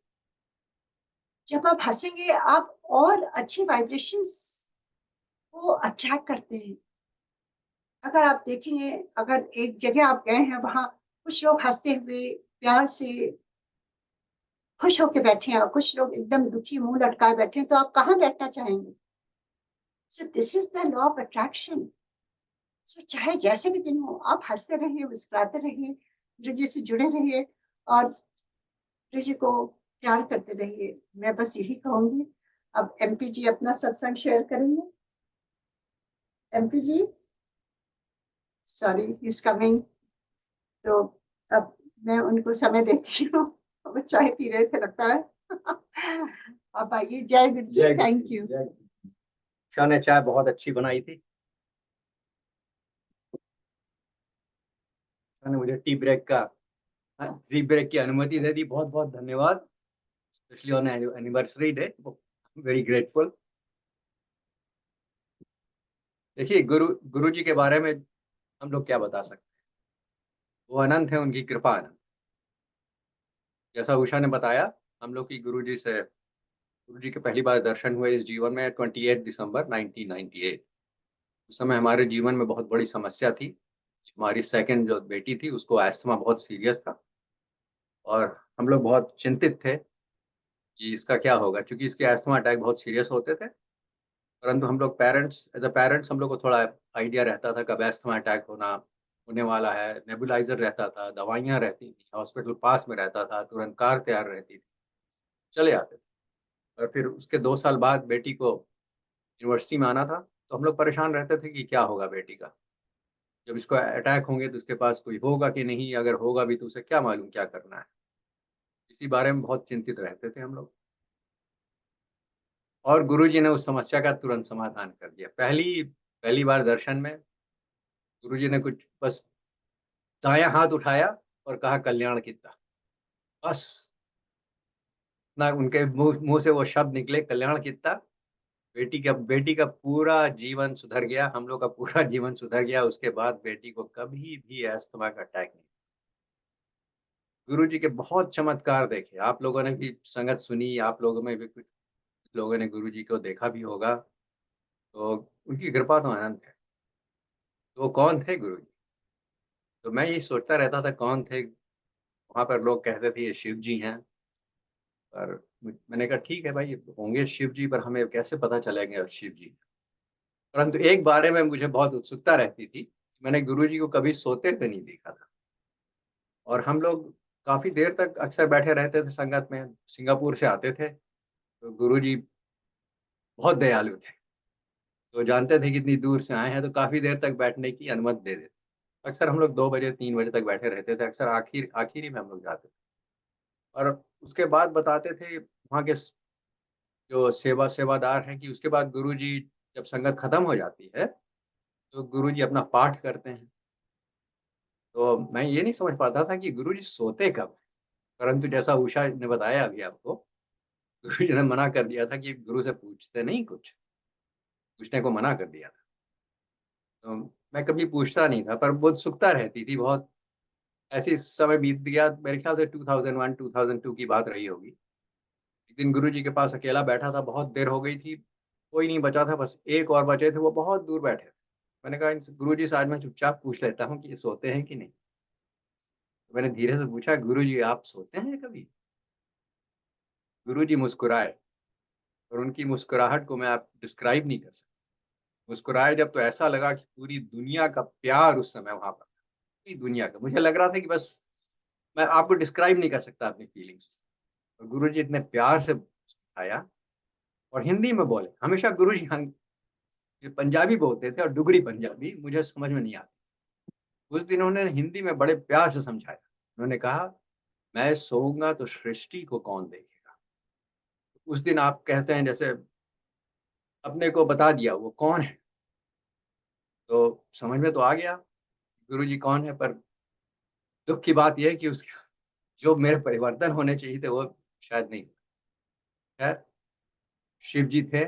Speaker 3: जब आप हंसेंगे आप और अच्छी वाइब्रेशंस को अट्रैक्ट करते हैं। अगर आप देखेंगे, अगर एक जगह आप गए हैं, वहां कुछ लोग हंसते हुए प्यार से खुश होके बैठे हैं और कुछ लोग एकदम दुखी मुंह लटकाए बैठे हैं, तो आप कहाँ बैठना चाहेंगे? So this is the law of attraction. So चाहे जैसे भी दिन हो, आप हंसते रहिए, मुस्कुराते रहिए, गुरु जी से जुड़े रहिए और गुरु जी को प्यार करते रहिए। मैं बस यही कहूंगी। अब एमपी जी अपना सत्संग शेयर करेंगे। MP ji, sorry is coming. तो अब मैं उनको समय देती हूँ। वो चाय पी रहे थे लगता है। आप आइए। जय गुरु जी, थैंक यू।
Speaker 2: उषा ने चाय बहुत अच्छी बनाई थी। उषा ने मुझे टी ब्रेक की अनुमति दे दी। बहुत बहुत धन्यवाद, specially on anniversary day. Very grateful. देखिए, गुरु जी के बारे में हम लोग क्या बता सकते हैं। वो अनंत है, उनकी कृपा अनंत। जैसा उषा ने बताया, हम लोग की गुरु जी के पहली बार दर्शन हुए इस जीवन में 28 दिसंबर 1998। उस समय हमारे जीवन में बहुत बड़ी समस्या थी। हमारी सेकंड जो बेटी थी, उसको अस्थमा बहुत सीरियस था और हम लोग बहुत चिंतित थे कि इसका क्या होगा, क्योंकि इसके अस्थमा अटैक बहुत सीरियस होते थे। परंतु हम लोग एज अ पेरेंट्स हम लोग को थोड़ा आइडिया रहता था कब अस्थमा अटैक होने वाला है। नेबुलाइजर रहता था, दवाइयाँ रहती थी, हॉस्पिटल पास में रहता था, तुरंत कार तैयार रहती थी, चले आते थे। और फिर उसके 2 साल बाद बेटी को यूनिवर्सिटी में आना था, तो हम लोग परेशान रहते थे कि क्या होगा बेटी का। जब इसको अटैक होंगे तो उसके पास कोई होगा कि नहीं, अगर होगा भी तो उसे क्या मालूम क्या करना है। इसी बारे में बहुत चिंतित रहते थे हम लोग। और गुरुजी ने उस समस्या का तुरंत समाधान कर दिया। पहली पहली बार दर्शन में गुरुजी ने कुछ बस दायां हाथ उठाया और कहा कल्याण कित्ता। बस ना, उनके मुंह से वो शब्द निकले कल्याण कित्ता। बेटी का पूरा जीवन सुधर गया, हम लोग का पूरा जीवन सुधर गया। उसके बाद बेटी को कभी भी अस्थमा का अटैक नहीं। गुरुजी के बहुत चमत्कार देखे। आप लोगों ने भी संगत सुनी, आप लोगों में भी कुछ लोगों ने गुरुजी को देखा भी होगा, तो उनकी कृपा तो अनंत है। तो वो कौन थे गुरुजी? तो मैं ये सोचता रहता था कौन थे? वहाँ पर लोग कहते थे ये शिव जी हैं, पर मैंने कहा ठीक है भाई, होंगे शिव जी, पर हमें कैसे पता चलेंगे अब शिव जी? परंतु एक बारे में मुझे बहुत उत्सुकता रहती थी, मैंने गुरुजी को कभी सोते हुए नहीं देखा था। और हम लोग काफ़ी देर तक अक्सर बैठे रहते थे संगत में, सिंगापुर से आते थे, तो गुरुजी बहुत दयालु थे। तो जानते थे कि इतनी दूर से आए हैं तो काफ़ी देर तक बैठने की अनुमति दे देते। अक्सर हम लोग 2 बजे 3 बजे तक बैठे रहते थे, अक्सर आखिरी में हम लोग जाते थे। और उसके बाद बताते थे वहाँ के जो सेवादार हैं कि उसके बाद गुरुजी जब संगत खत्म हो जाती है, तो गुरुजी अपना पाठ करते हैं। तो मैं ये नहीं समझ पाता था कि गुरुजी सोते कब हैं? परंतु जैसा उषा ने बताया अभी आपको, गुरुजी ने मना कर दिया था कि गुरु से पूछते नहीं कुछ, पूछने को मना कर दिया था। तो मैं कभी पूछता नहीं था, पर बहुत उत्सुकता रहती थी बहुत। ऐसे ही समय बीत गया, मेरे ख्याल से 2001-2002 की बात रही होगी। एक दिन गुरुजी के पास अकेला बैठा था, बहुत देर हो गई थी, कोई नहीं बचा था, बस एक और बचे थे, वो बहुत दूर बैठे थे। मैंने कहा इनसे गुरुजी से आज मैं चुपचाप पूछ लेता हूँ कि ये सोते हैं कि नहीं? तो मैंने धीरे से पूछा, गुरुजी आप सोते हैं कभी? गुरुजी मुस्कुराए, और उनकी मुस्कुराहट को मैं आप डिस्क्राइब नहीं कर सकता। मुस्कुराए जब, तो ऐसा लगा कि पूरी दुनिया का प्यार उस समय वहाँ पर, पूरी दुनिया का। मुझे लग रहा था कि बस मैं आपको डिस्क्राइब नहीं कर सकता अपनी फीलिंग्स। और गुरुजी इतने प्यार से समझाया, और हिंदी में बोले। हमेशा गुरुजी ये पंजाबी बोलते थे, और डुगरी पंजाबी मुझे समझ में नहीं आती। उस दिन उन्होंने हिंदी में बड़े प्यार से समझाया। उन्होंने कहा, मैं सोऊँगा तो सृष्टि को कौन देखेगा? उस दिन आप कहते हैं जैसे अपने को बता दिया वो कौन है। तो समझ में तो आ गया गुरुजी कौन है, पर दुःख की बात ये है कि उसके जो मेरे परिवर्तन होने चाहिए थे वो शायद नहीं। खैर, शिव जी थे,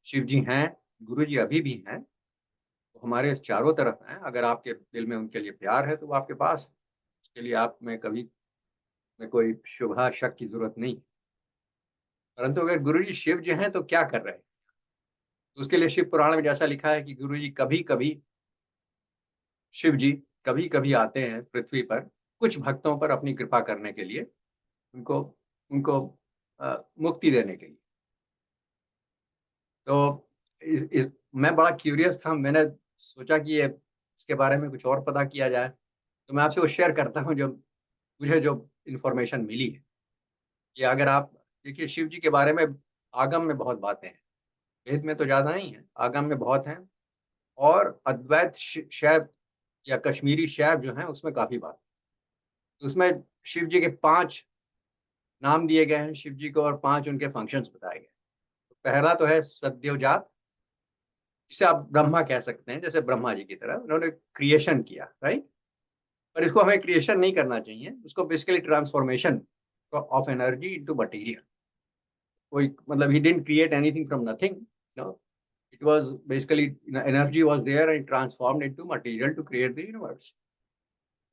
Speaker 2: शिव जी हैं, गुरुजी अभी भी हैं। वो हमारे चारों तरफ हैं। अगर आपके दिल में उनके लिए प्यार है तो वो आपके पास है। उसके लिए आप में कभी में कोई शुबह शक की ज़रूरत नहीं। परंतु अगर गुरुजी शिव जी हैं तो क्या कर रहे हैं? तो उसके लिए शिव पुराण में जैसा लिखा है कि गुरुजी कभी-कभी, शिव जी कभी-कभी आते हैं पृथ्वी पर, कुछ भक्तों पर अपनी कृपा करने के लिए, उनको उनको मुक्ति देने के लिए। तो इस मैं बड़ा क्यूरियस था, मैंने सोचा कि ये इसके बारे में कुछ और पता किया जाए। तो मैं आपसे वो शेयर करता हूँ जो मुझे जो इन्फॉर्मेशन मिली है, कि अगर आप देखिए शिव जी के बारे में आगम में बहुत बातें हैं, वेद में तो ज़्यादा नहीं है, आगम में बहुत हैं। और अद्वैत शैव या कश्मीरी शैव जो हैं उसमें काफ़ी बात है। उसमें शिव जी के 5 नाम दिए गए हैं शिव जी को, और 5 उनके फंक्शंस बताए गए। तो पहला तो है सद्योजात, जिसे आप ब्रह्मा कह सकते हैं, जैसे ब्रह्मा जी की तरह उन्होंने क्रिएशन किया, राइट? पर इसको हमें क्रिएशन नहीं करना चाहिए, उसको basically transformation of energy into material. कोई मतलब ही didn't create anything from nothing, no, it was basically energy was there and transformed into material to create the universe.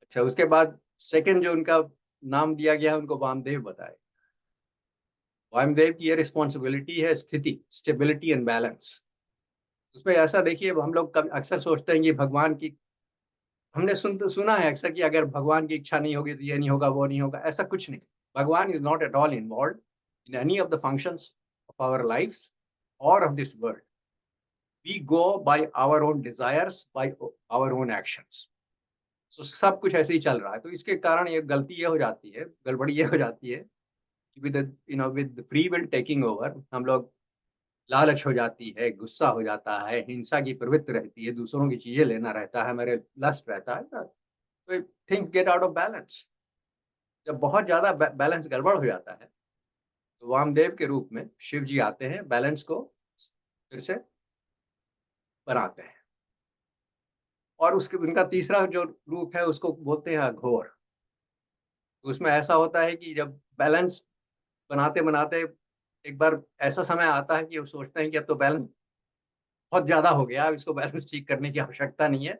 Speaker 2: अच्छा, उसके बाद सेकंड जो उनका नाम दिया गया है, उनको वामदेव बताए। वामदेव की ये रिस्पॉन्सिबिलिटी है स्थिति, स्टेबिलिटी एंड बैलेंस। उसमें ऐसा देखिए, हम लोग कभी अक्सर सोचते हैं कि भगवान की, हमने सुना है अक्सर कि अगर भगवान की इच्छा नहीं होगी तो ये नहीं होगा, वो नहीं होगा, ऐसा कुछ नहीं। Bhagwan is not at all involved in any of the functions of our lives और of this world. We go by our own desires, by our own actions. So सब कुछ ऐसे ही चल रहा है। तो इसके कारण ये गलती ये हो जाती है, गड़बड़ी ये हो जाती है कि with free will taking over, हम लोग लालच हो जाती है, गुस्सा हो जाता है, हिंसा की प्रवृत्ति रहती है, दूसरों की चीजें लेना रहता है, हमारे लस्ट रहता है ना, तो things get out of balance. जब बहुत ज़्यादा बैलेंस गड़बड़ हो जाता है, तो वामदेव के रूप में शिव जी आते हैं, बैलेंस को फिर से बनाते हैं। और उसके उनका तीसरा जो रूप है उसको बोलते हैं अघोर। उसमें ऐसा होता है कि जब बैलेंस बनाते-बनाते एक बार ऐसा समय आता है कि वो सोचते हैं कि अब तो बहुत ज़्यादा हो गया, अब इसको बैलेंस ठीक करने की आवश्यकता नहीं है,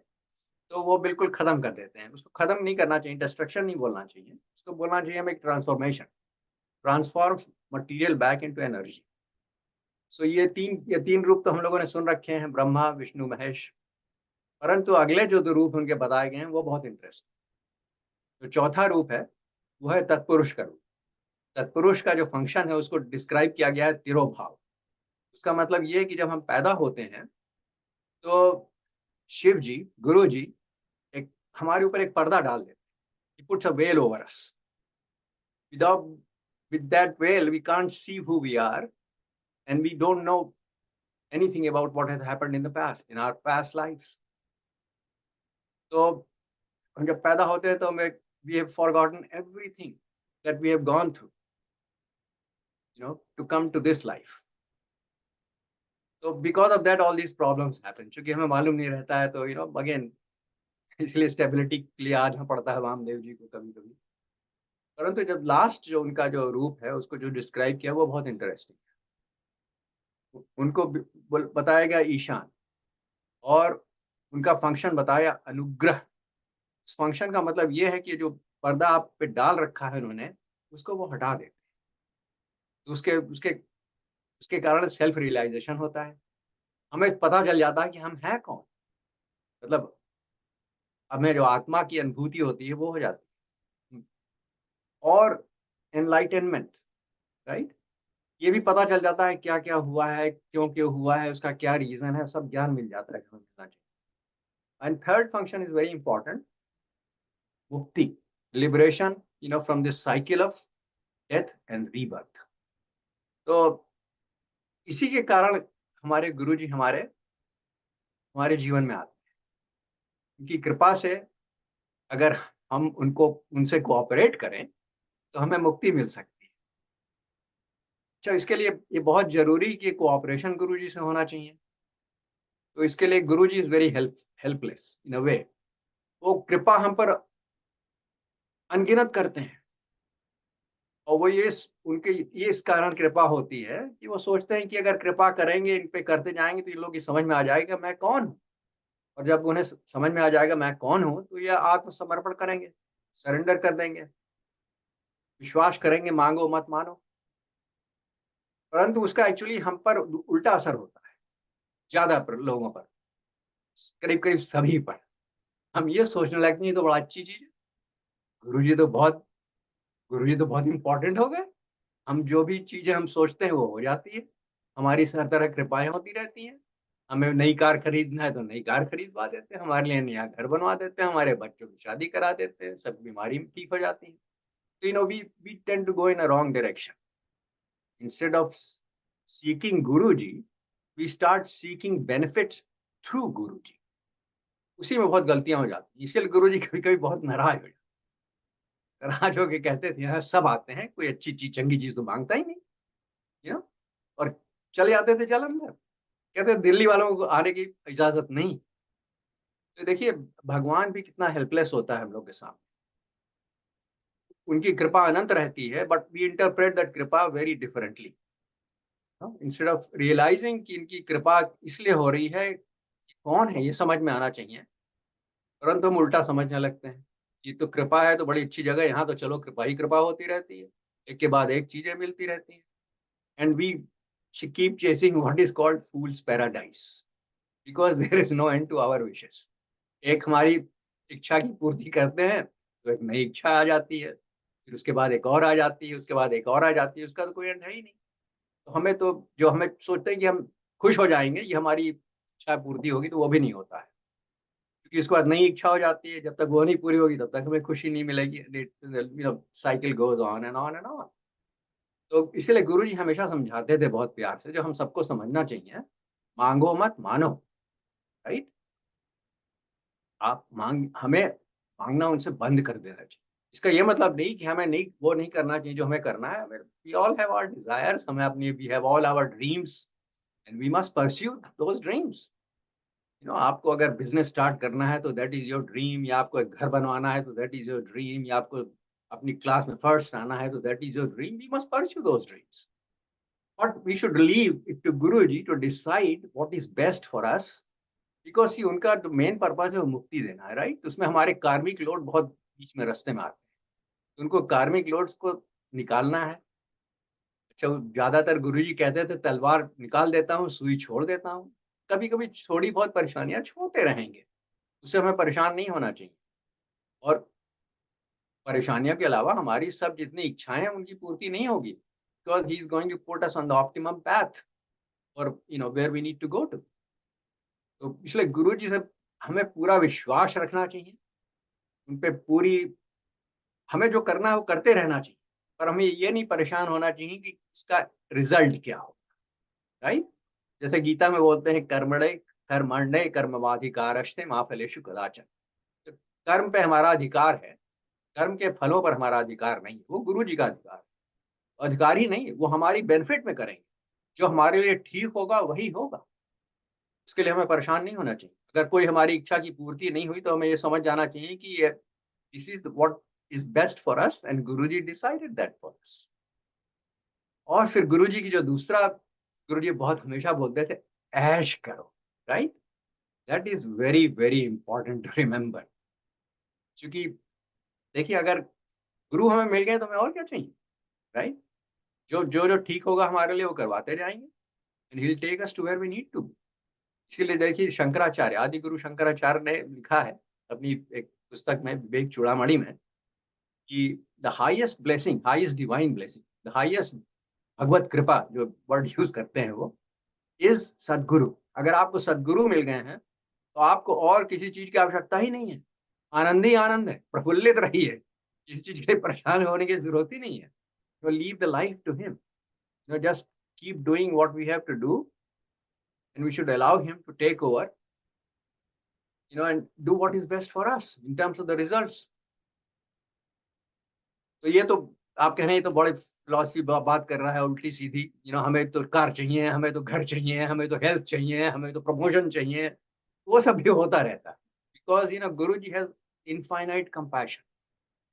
Speaker 2: तो वो बिल्कुल ख़त्म कर देते हैं। उसको ख़त्म नहीं करना चाहिए, डिस्ट्रक्शन नहीं बोलना चाहिए, उसको बोलना चाहिए हमें एक transformation, transforms material back into energy. So ये 3 रूप तो हम लोगों ने सुन रखे हैं, ब्रह्मा, विष्णु, महेश, परंतु अगले जो 2 रूप उनके बताए गए हैं, वो बहुत इंटरेस्टिंग। जो चौथा रूप है, वो है तत्पुरुष का रूप। तत्पुरुष का जो फंक्शन है, उसको डिस्क्राइब किया गया है तिरोभाव। उसका मतलब ये है कि जब हम पैदा होते हैं, तो शिव जी, गुरु जी एक हमारे ऊपर एक पर्दा डाल देते हैं। He puts a veil over us. Without with that veil, we can't see who we are, and we don't know anything about what has happened in the past, in our past lives. तो हम जब पैदा होते हैं तो हमें we have forgotten everything that we have gone through, to come to this life. So because of that, all these problems happen. क्योंकि हमें मालूम नहीं रहता है, तो again इसलिए स्टेबिलिटी के लिए आना पड़ता है वामदेव जी को कभी-कभी। परंतु जब लास्ट जो उनका जो रूप है, उसको जो डिस्क्राइब किया, वो बहुत इंटरेस्टिंग है। उनको बताया गया ईशान, और उनका फंक्शन बताया अनुग्रह। इस फंक्शन का मतलब ये है कि जो पर्दा आप पे डाल रखा है उन्होंने, उसको वो हटा देते हैं। तो उसके उसके उसके कारण सेल्फ रियलाइजेशन होता है। हमें पता चल जाता है कि हम हैं कौन? मतलब हमें जो आत्मा की अनुभूति होती है, वो हो जाती है। और एनलाइटनमेंट, राइट? ये भी पता चल जाता है क्या-क्या हुआ है, क्यों-क्यों हुआ है, उसका क्या रीज़न है, सब ज्ञान मिल जाता है, हमें मिलना चाहिए। And third function is very important, mukti, liberation, from this cycle of death and rebirth. तो इसी के कारण हमारे गुरुजी हमारे हमारे जीवन में आते हैं। उनकी कृपा से अगर हम उनसे कोऑपरेट करें, तो हमें मुक्ति मिल सकती है। अच्छा, इसके लिए ये बहुत ज़रूरी कि कोऑपरेशन गुरुजी से होना चाहिए। तो इसके लिए गुरुजी इज़ वेरी हेल्पलेस इन अ वे। वो कृपा हम पर अनगिनत करते हैं, और वो उनके ये इस कारण कृपा होती है कि वो सोचते हैं कि अगर कृपा करेंगे, इन पे करते जाएँगे, तो इन लोगों की समझ में आ जाएगा मैं कौन हूँ। और जब उन्हें समझ में आ जाएगा मैं कौन हूँ, तो ये आत्मसमर्पण करेंगे, सरेंडर कर देंगे, विश्वास करेंगे, मांगो मत मानो। परंतु उसका एक्चुअली हम पर उल्टा असर होता है, ज़्यादा पर लोगों पर, करीब-करीब सभी पर। हम ये सोचने लगते हैं ये तो बड़ा अच्छी चीज़ है, गुरुजी तो बहुत गुरुजी तो बहुत इम्पोर्टेंट हो गए। हम जो भी चीज़ें हम सोचते हैं वो हो जाती है। हमारी हर तरह कृपाएँ होती रहती हैं। हमें नई कार खरीदना है तो नई कार खरीदवा देते हैं, हमारे लिए नया घर बनवा देते हैं, हमारे बच्चों की शादी करा देते हैं, सब बीमारी ठीक हो जाती है। So, we tend to go in a wrong direction. Instead of seeking Guruji, we start seeking benefits through Guruji. उसी में बहुत गलतियाँ हो जाती हैं। इसलिए गुरुजी कभी-कभी बहुत नाराज़ हो जाते हैं। नाराज़ होके कहते थे, "यहाँ सब आते हैं, कोई अच्छी चीज़, चंगी चीज़ तो माँगता ही नहीं।" You know? और चले जाते थे जालंधर। कहते दिल्ली वालों को आने की इजाज़त नहीं। तो देखिए, भगवान भी कितना हेल्पलेस होता है हम लोग के सामने। उनकी कृपा अनंत रहती है, बट वी इंटरप्रेट दैट कृपा very differently. Instead of realising कि इनकी कृपा इसलिए हो रही है, कौन है ये समझ में आना चाहिए, परंतु हम उल्टा समझने लगते हैं। ये तो कृपा है तो बड़ी अच्छी जगह है, यहाँ तो चलो कृपा ही कृपा होती रहती है। एक के बाद एक चीज़ें मिलती रहती हैं, and we keep chasing what is called fool's paradise, because there is no end to our wishes. एक हमारी इच्छा की पूर्ति करते हैं, तो एक नई इच्छा आ जाती है, फिर उसके बाद एक और आ जाती है, उसके बाद एक और आ जाती है, उसका तो कोई एंड है ही नहीं। तो हमें तो जो हमें सोचते हैं कि हम खुश हो जाएँगे, ये हमारी इच्छा पूर्ति होगी, तो वो भी नहीं होता है। क्योंकि उसके बाद नई इच्छा हो जाती है, जब तक वो नहीं पूरी होगी तब तक हमें खुशी नहीं मिलेगी। Cycle goes on and on and on. तो इसीलिए गुरुजी हमेशा समझाते थे बहुत प्यार से, जो हम सबको समझना चाहिए, माँगो मत मानो, राइट? हमें माँगना उनसे बंद कर देना चाहिए। इसका ये मतलब नहीं कि हमें नहीं वो नहीं करना चाहिए जो हमें करना है। We all have our desires, हमें अपनी we have all our dreams, and we must pursue those dreams. आपको अगर बिज़नेस स्टार्ट करना है तो दैट इज़ योर ड्रीम, या आपको एक घर बनवाना है तो दैट इज़ योर ड्रीम, या आपको अपनी क्लास में फर्स्ट आना है तो that is your dream, we must pursue those dreams. But we should leave it to Guruji to decide what is best for us, because उनका जो मेन पर्पस है वो मुक्ति देना है, राइट? उसमें हमारे कार्मिक लोड बहुत बीच में रास्ते में आते हैं, उनको कार्मिक लोड्स को निकालना है। अच्छा, ज्यादातर गुरुजी कहते थे तलवार निकाल देता हूँ, सुई छोड़ देता हूँ। कभी कभी थोड़ी बहुत परेशानियां छोड़ते रहेंगे, उससे हमें परेशान नहीं होना चाहिए। और परेशानियों के अलावा हमारी सब जितनी इच्छाएं हैं उनकी पूर्ति नहीं होगी, because he is going to put us on the optimum path और where we need to go to. तो इसलिए गुरु जी से हमें पूरा विश्वास रखना चाहिए, उन पे पूरी, हमें जो करना है वो करते रहना चाहिए, पर हमें ये नहीं परेशान होना चाहिए कि इसका रिजल्ट क्या हो, राइट? जैसे गीता में बोलते हैं कर्मणे कर्मण्ये कर्मवाधिकारस्ते मा फलेषु कदाचन। तो कर्म पे हमारा अधिकार है, कर्म के फलों पर हमारा अधिकार नहीं है, वो गुरु जी का अधिकार है। अधिकार ही नहीं, वो हमारी बेनिफिट में करेंगे, जो हमारे लिए ठीक होगा वही होगा। उसके लिए हमें परेशान नहीं होना चाहिए। अगर कोई हमारी इच्छा की पूर्ति नहीं हुई तो हमें ये समझ जाना चाहिए कि ये this is what is best for us and Guruji decided that for us. और फिर गुरुजी की जो दूसरा, गुरुजी बहुत हमेशा बोलते थे ऐश करो, right? That is very very important to remember. क्योंकि देखिए, अगर गुरु हमें मिल गए तो हमें और क्या चाहिए, राइट? जो जो जो ठीक होगा हमारे लिए वो करवाते जाएंगे and he will take us to where we need to. इसीलिए देखिए शंकराचार्य, आदि गुरु शंकराचार्य ने लिखा है अपनी एक पुस्तक में विवेक चूड़ामणि में कि the highest blessing, highest divine blessing, the highest Bhagwat kripa, जो वर्ड यूज करते हैं वो इज सदगुरु। अगर आपको सदगुरु मिल गए हैं तो आपको और किसी चीज की आवश्यकता ही नहीं है। आनंद ही आनंद है, प्रफुल्लित रहिए, किसी चीज के लिए परेशान होने की जरूरत ही नहीं है। तो leave the life to him, just keep doing what we have to do and we should allow him to take over, and do what is best for us in terms of the results. तो ये तो आप कह रहे हैं, तो बड़े philosophy बात कर रहा है उल्टी सीधी, हमें तो कार चाहिए, हमें तो घर चाहिए, हमें तो हेल्थ चाहिए, हमें तो प्रमोशन चाहिए, वो सब भी होता रहता है। Because guru ji has infinite compassion,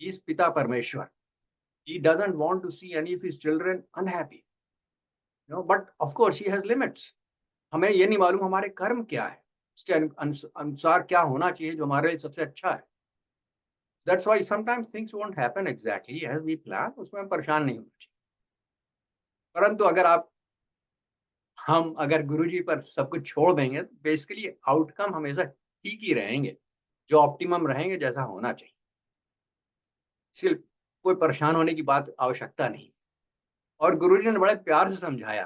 Speaker 2: he is pita Parmeshwar, he doesn't want to see any of his children unhappy, but of course he has limits. हमें ये नहीं मालूम हमारे कर्म क्या है, उसके अनुसार क्या होना चाहिए जो हमारे लिए सबसे अच्छा है। That's why sometimes things won't happen exactly as we plan, उसमें हम परेशान नहीं होना चाहिए। परंतु अगर गुरुजी पर सब कुछ छोड़ देंगे तो बेसिकली आउटकम हमेशा ठीक ही रहेंगे, जो ऑप्टिमम रहेंगे, जैसा होना चाहिए। इसलिए कोई परेशान होने की बात आवश्यकता नहीं। और गुरुजी ने बड़े प्यार से समझाया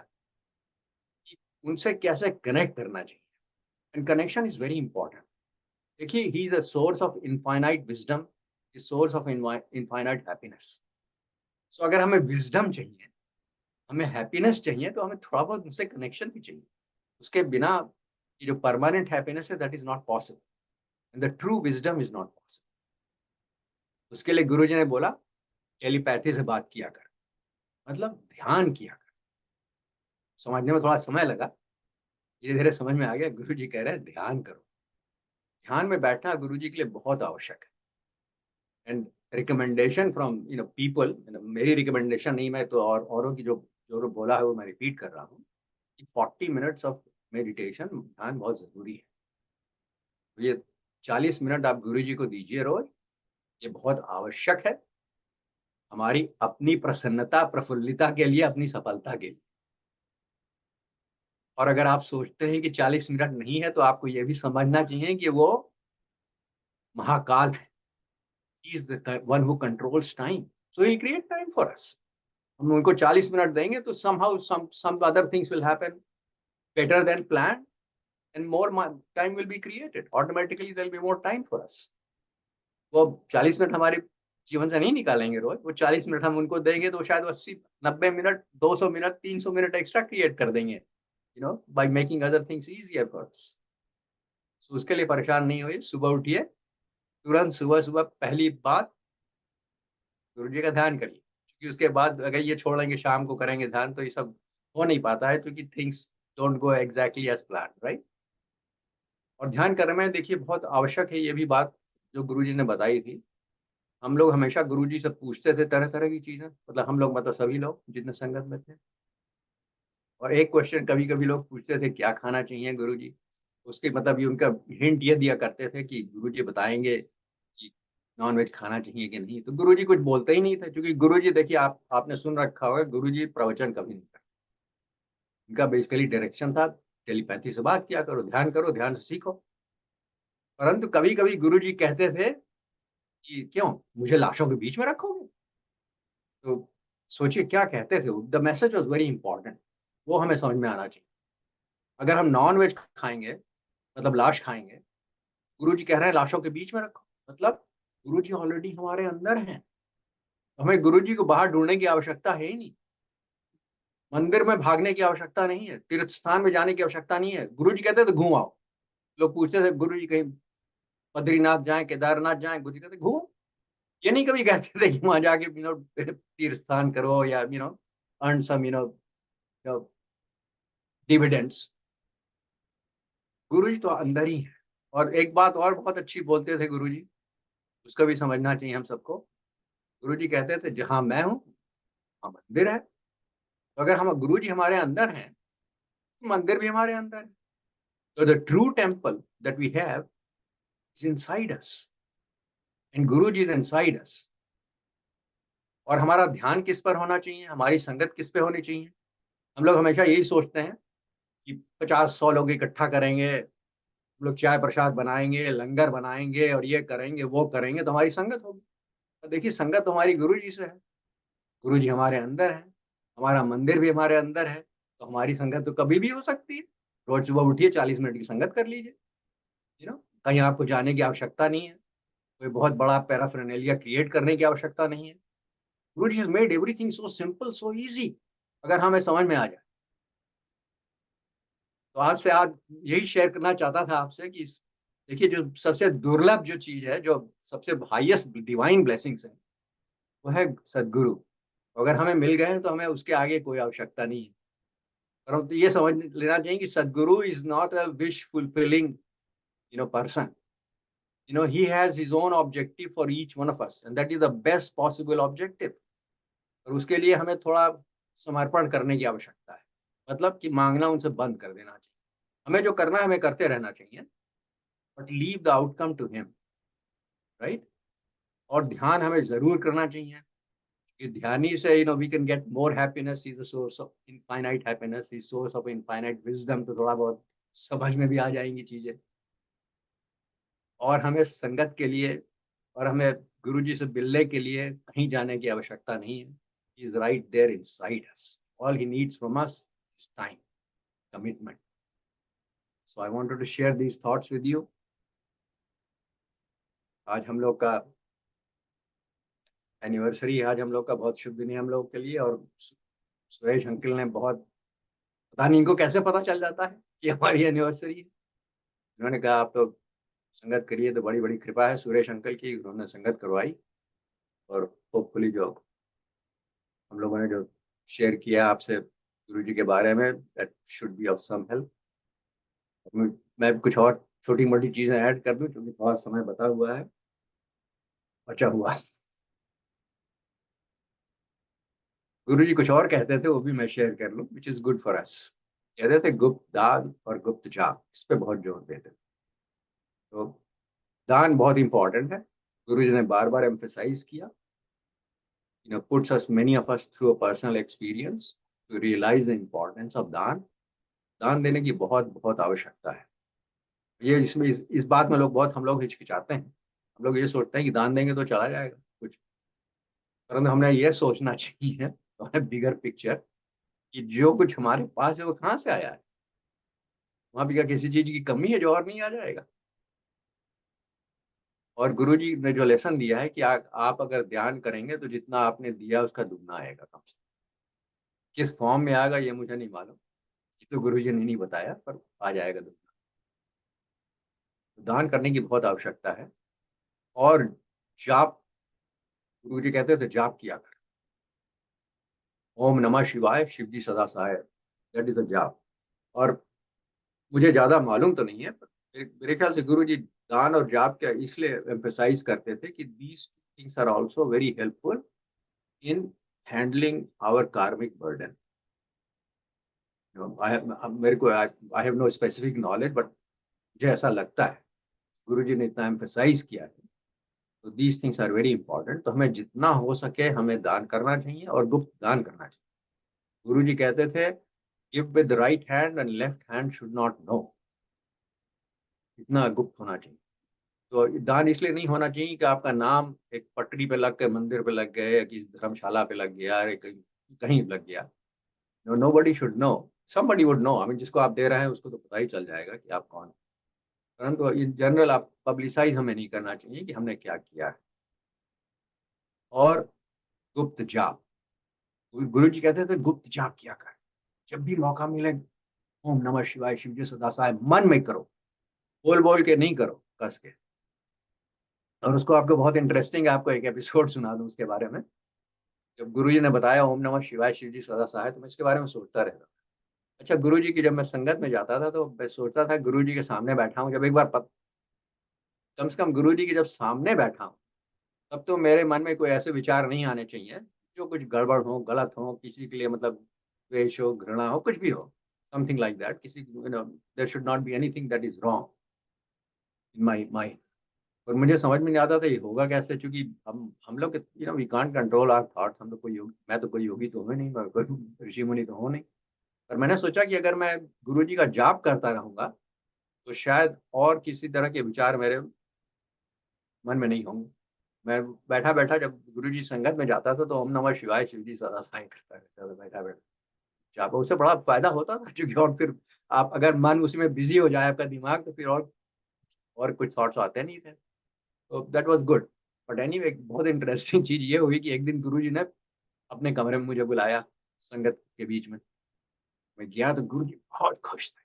Speaker 2: कि उनसे कैसे कनेक्ट करना चाहिए, and connection is very important. देखिए, he is a source of infinite wisdom, source of infinite happiness. So अगर हमें विजडम चाहिए, हमें हैप्पीनेस चाहिए, तो हमें थोड़ा बहुत उनसे कनेक्शन भी चाहिए। उसके बिना ये जो परमानेंट हैप्पीनेस है, that is not possible, and the true wisdom is not possible. उसके लिए गुरुजी ने बोला टेलीपैथी से बात किया कर, मतलब ध्यान किया कर। समझने में थोड़ा समय लगा, धीरे धीरे समझ में आ गया। गुरुजी कह रहे हैं ध्यान करो। ध्यान में बैठना गुरुजी के लिए बहुत आवश्यक है। एंड रिकमेंडेशन फ्रॉम पीपल, मेरी रिकमेंडेशन नहीं, मैं तो औरों की जो जो बोला है वो मैं रिपीट कर रहा हूँ कि 40 मिनट्स ऑफ मेडिटेशन, ध्यान बहुत जरूरी है। तो ये 40 मिनट आप गुरुजी को दीजिए रोज, ये बहुत आवश्यक है हमारी अपनी प्रसन्नता प्रफुल्लता के लिए, अपनी सफलता के लिए। और अगर आप सोचते हैं कि 40 मिनट नहीं है, तो आपको यह भी समझना चाहिए कि वो महाकाल है। He is the one who controls time, so he'll create time for us. हम उनको 40 मिनट देंगे तो somehow some other things will happen better than planned, and more time will be created. Automatically there will be more time for us. वो 40 minute हमारे जीवन से नहीं निकालेंगे रोज, वो 40 मिनट हम उनको देंगे तो शायद 80-90 minute, 200 minute, 300 minute extra create कर देंगे, by making other things easier for us. So उसके लिए परेशान नहीं होइए। सुबह उठिए, तुरंत सुबह सुबह पहली बात गुरु जी का ध्यान करिए, क्योंकि उसके बाद अगर ये छोड़ेंगे शाम को करेंगे ध्यान, तो ये सब हो नहीं पाता है, क्योंकि things don't go exactly as plan, right? और ध्यान करने में देखिए बहुत आवश्यक है ये भी बात जो गुरु जी ने बताई थी। हम लोग हमेशा गुरु जी से पूछते थे तरह तरह की चीजें, मतलब हम लोग, मतलब सभी लोग जितने संगत में थे, और एक क्वेश्चन कभी कभी लोग पूछते थे क्या खाना चाहिए गुरुजी, उसके मतलब ये उनका हिंट ये दिया करते थे कि गुरुजी बताएंगे कि नॉन वेज खाना चाहिए कि नहीं, तो गुरुजी कुछ बोलते ही नहीं थे, क्योंकि गुरुजी देखिए आपने सुन रखा होगा, गुरुजी प्रवचन कभी नहीं करते। उनका बेसिकली डायरेक्शन था टेलीपैथी से बात किया करो, ध्यान से सीखो। परंतु कभी कभी गुरुजी कहते थे कि क्यों मुझे लाशों के बीच में रखोगे, तो सोचिए क्या कहते थे। The message was very important, वो हमें समझ में आना चाहिए। अगर हम नॉन वेज खाएंगे मतलब लाश खाएंगे, गुरुजी कह रहे हैं लाशों के बीच में रखो, मतलब गुरुजी ऑलरेडी हमारे अंदर हैं, हमें गुरुजी को बाहर ढूंढने की आवश्यकता है ही नहीं, मंदिर में भागने की आवश्यकता नहीं है, तीर्थ स्थान में जाने की आवश्यकता नहीं है। गुरुजी कहते थे घूम आओ, लोग पूछते थे गुरुजी कहीं बद्रीनाथ जाएं, केदारनाथ जाएं, गुरुजी कहते घूमो। ये नहीं कभी कहते थे कि वहां जाके तीर्थ स्थान करो या अर्न सम डिविडेंड्स। गुरुजी तो अंदर ही है। और एक बात और बहुत अच्छी बोलते थे गुरुजी, उसका भी समझना चाहिए हम सबको। गुरुजी कहते थे जहां मैं हूं वहां मंदिर है, तो अगर हम गुरुजी हमारे अंदर हैं तो मंदिर भी हमारे अंदर है। तो the true temple that we have is inside us and Guruji is inside us. और हमारा ध्यान किस पर होना चाहिए, हमारी संगत किस पे होनी चाहिए। हम लोग हमेशा यही सोचते हैं कि 50-100 लोग इकट्ठा करेंगे, हम लोग चाय प्रसाद बनाएंगे, लंगर बनाएंगे और ये करेंगे वो करेंगे तो हमारी संगत होगी। तो देखिए संगत तो हमारी गुरु जी से है, गुरु जी हमारे अंदर है, हमारा मंदिर भी हमारे अंदर है, तो हमारी संगत तो कभी भी हो सकती है। रोज सुबह उठिए, 40 मिनट की संगत कर लीजिए। कहीं आपको जाने की आवश्यकता नहीं है, कोई बहुत बड़ा पैराफर्नेलिया क्रिएट करने की आवश्यकता नहीं है। Guru ji has made everything so simple, so easy, अगर हमें समझ में आ जाए। तो आज यही शेयर करना चाहता था आपसे कि देखिए जो सबसे दुर्लभ जो चीज है, जो सबसे हाईएस्ट डिवाइन ब्लेसिंग्स है, वो है सदगुरु। अगर हमें मिल गए हैं तो हमें उसके आगे कोई आवश्यकता नहीं है। परंतु ये समझ लेना चाहिए कि सदगुरु is not a wish fulfilling person. He has his own objective for each one of us and that is the best possible objective। और उसके लिए हमें थोड़ा समर्पण करने की आवश्यकता है, मतलब कि मांगना उनसे बंद कर देना चाहिए। हमें जो करना है हमें करते रहना चाहिए, but leave the outcome to him, right. और ध्यान हमें जरूर करना चाहिए, कि ध्यानी से we can get more happiness, is the source of infinite happiness, is source of infinite wisdom. तो थोड़ा बहुत समझ में भी आ जाएंगी चीजें। और हमें संगत के लिए और हमें गुरु जी से मिलने के लिए कहीं जाने की आवश्यकता नहीं है। He is right there inside us, all he needs from us is time, commitment. So I wanted to share these thoughts with you. आज हम लोग का एनिवर्सरी है, आज हम लोग का बहुत शुभ दिन है हम लोग के लिए। और सुरेश अंकल ने बहुत, पता नहीं इनको कैसे पता चल जाता है कि हमारी एनिवर्सरी है। उन्होंने कहा आप लोग संगत करिए, तो बड़ी बड़ी कृपा है सुरेश अंकल की, उन्होंने संगत करवाई। और होपफुली जो हम लोगों ने जो शेयर किया आपसे गुरु जी के बारे में, that should be of some help. मैं कुछ और छोटी मोटी चीजें ऐड कर दूं, क्योंकि बहुत समय बता हुआ है, बचा हुआ। गुरु जी कुछ और कहते थे, वो भी मैं शेयर कर लूं, which is good for us. कहते थे गुप्त दान और गुप्त जाप, इस पे बहुत जोर देते थे। तो दान बहुत इंपॉर्टेंट है, गुरु जी ने बार बार एम्फेसाइज किया। Puts us, many of us, through a personal experience to realize the importance of दान। दान देने की बहुत बहुत आवश्यकता है। ये इसमें इस बात में हम लोग हिचकिचाते हैं। हम लोग ये सोचते हैं कि दान देंगे तो चला जाएगा कुछ, परंतु हमने ये सोचना चाहिए तो बिगर पिक्चर, कि जो कुछ हमारे पास है वो कहाँ से आया है। वहां भी क्या किसी चीज की कमी है जो और नहीं आ जाएगा। और गुरुजी ने जो लेसन दिया है कि आप अगर ध्यान करेंगे तो जितना आपने दिया उसका दुगना आएगा कम से कम। किस फॉर्म में आएगा ये मुझे नहीं मालूम, ये तो गुरुजी ने नहीं बताया, पर आ जाएगा दुगना। दान करने की बहुत आवश्यकता है। और जाप, गुरुजी कहते थे जाप किया कर, ओम नमः शिवाय, शिव जी सदा सहाय, दैट इज द जाप। और मुझे ज्यादा मालूम तो नहीं है, पर मेरे ख्याल से गुरुजी दान और जाप का इसलिए एम्फेसाइज करते थे कि these things are also very helpful in handling our karmic burden. मेरे को I have no specific knowledge, but मुझे ऐसा लगता है गुरुजी ने इतना एम्फसाइज किया है, तो these things are very important. तो हमें जितना हो सके हमें दान करना चाहिए और गुप्त दान करना चाहिए। गुरुजी कहते थे, give with right hand and left hand should not know. इतना गुप्त होना चाहिए। तो दान इसलिए नहीं होना चाहिए कि आपका नाम एक पटरी पे लग के मंदिर पे लग गए, या किसी धर्मशाला पे लग गया, या कहीं कहीं लग गया। Nobody should know, somebody would know. I mean जिसको आप दे रहे हैं उसको तो पता ही चल जाएगा कि आप कौन हैं। परंतु इन जनरल आप पब्लिसाइज हमें नहीं करना चाहिए कि हमने क्या किया है। और गुप्त जाप, गुरु जी कहते थे गुप्त जाप किया कर, जब भी मौका मिले ओम नमः शिवाय, शिव जी सदा सहाय मन में करो, बोल बोल के नहीं करो, कस के। और उसको आपको बहुत इंटरेस्टिंग, आपको एक एपिसोड सुना दूं उसके बारे में। जब गुरुजी ने बताया ओम नमः शिवाय शिव जी सदा सहाय, तो मैं इसके बारे में सोचता रहता था। अच्छा, गुरुजी की जब मैं संगत में जाता था तो मैं सोचता था गुरुजी के सामने बैठा हूँ, जब एक बार कम से कम गुरुजी के जब सामने बैठा हूँ, तब तो मेरे मन में कोई ऐसे विचार नहीं आने चाहिए जो कुछ गड़बड़ हो, गलत हो, किसी के लिए मतलब द्वेष हो, घृणा हो, कुछ भी हो, समथिंग लाइक दैट। किसी there should not be anything that is wrong in my mind. और मुझे समझ में नहीं आता था ये होगा कैसे, क्योंकि हम लोग we can't control our thoughts. हम लोग कोई मैं तो कोई योगी तो हूँ नहीं, मैं कोई ऋषि मुनि तो हूँ नहीं। पर मैंने सोचा कि अगर मैं गुरुजी का जाप करता रहूंगा तो शायद और किसी तरह के विचार मेरे मन में नहीं होंगे। मैं बैठा-बैठा जब गुरुजी संगत में जाता था तो ओम नमः शिवाय शिव जी सदा साई करता रहता था बैठा-बैठा। जाप उससे बड़ा फ़ायदा होता था, क्योंकि और फिर आप अगर मन उसी में बिज़ी हो जाए आपका दिमाग, तो फिर और कुछ थॉट्स आते नहीं थे। तो that was good. But anyway, बहुत इंटरेस्टिंग चीज़ ये हुई कि एक दिन गुरुजी ने अपने कमरे में मुझे बुलाया संगत के बीच में। मैं गया तो गुरुजी बहुत खुश थे।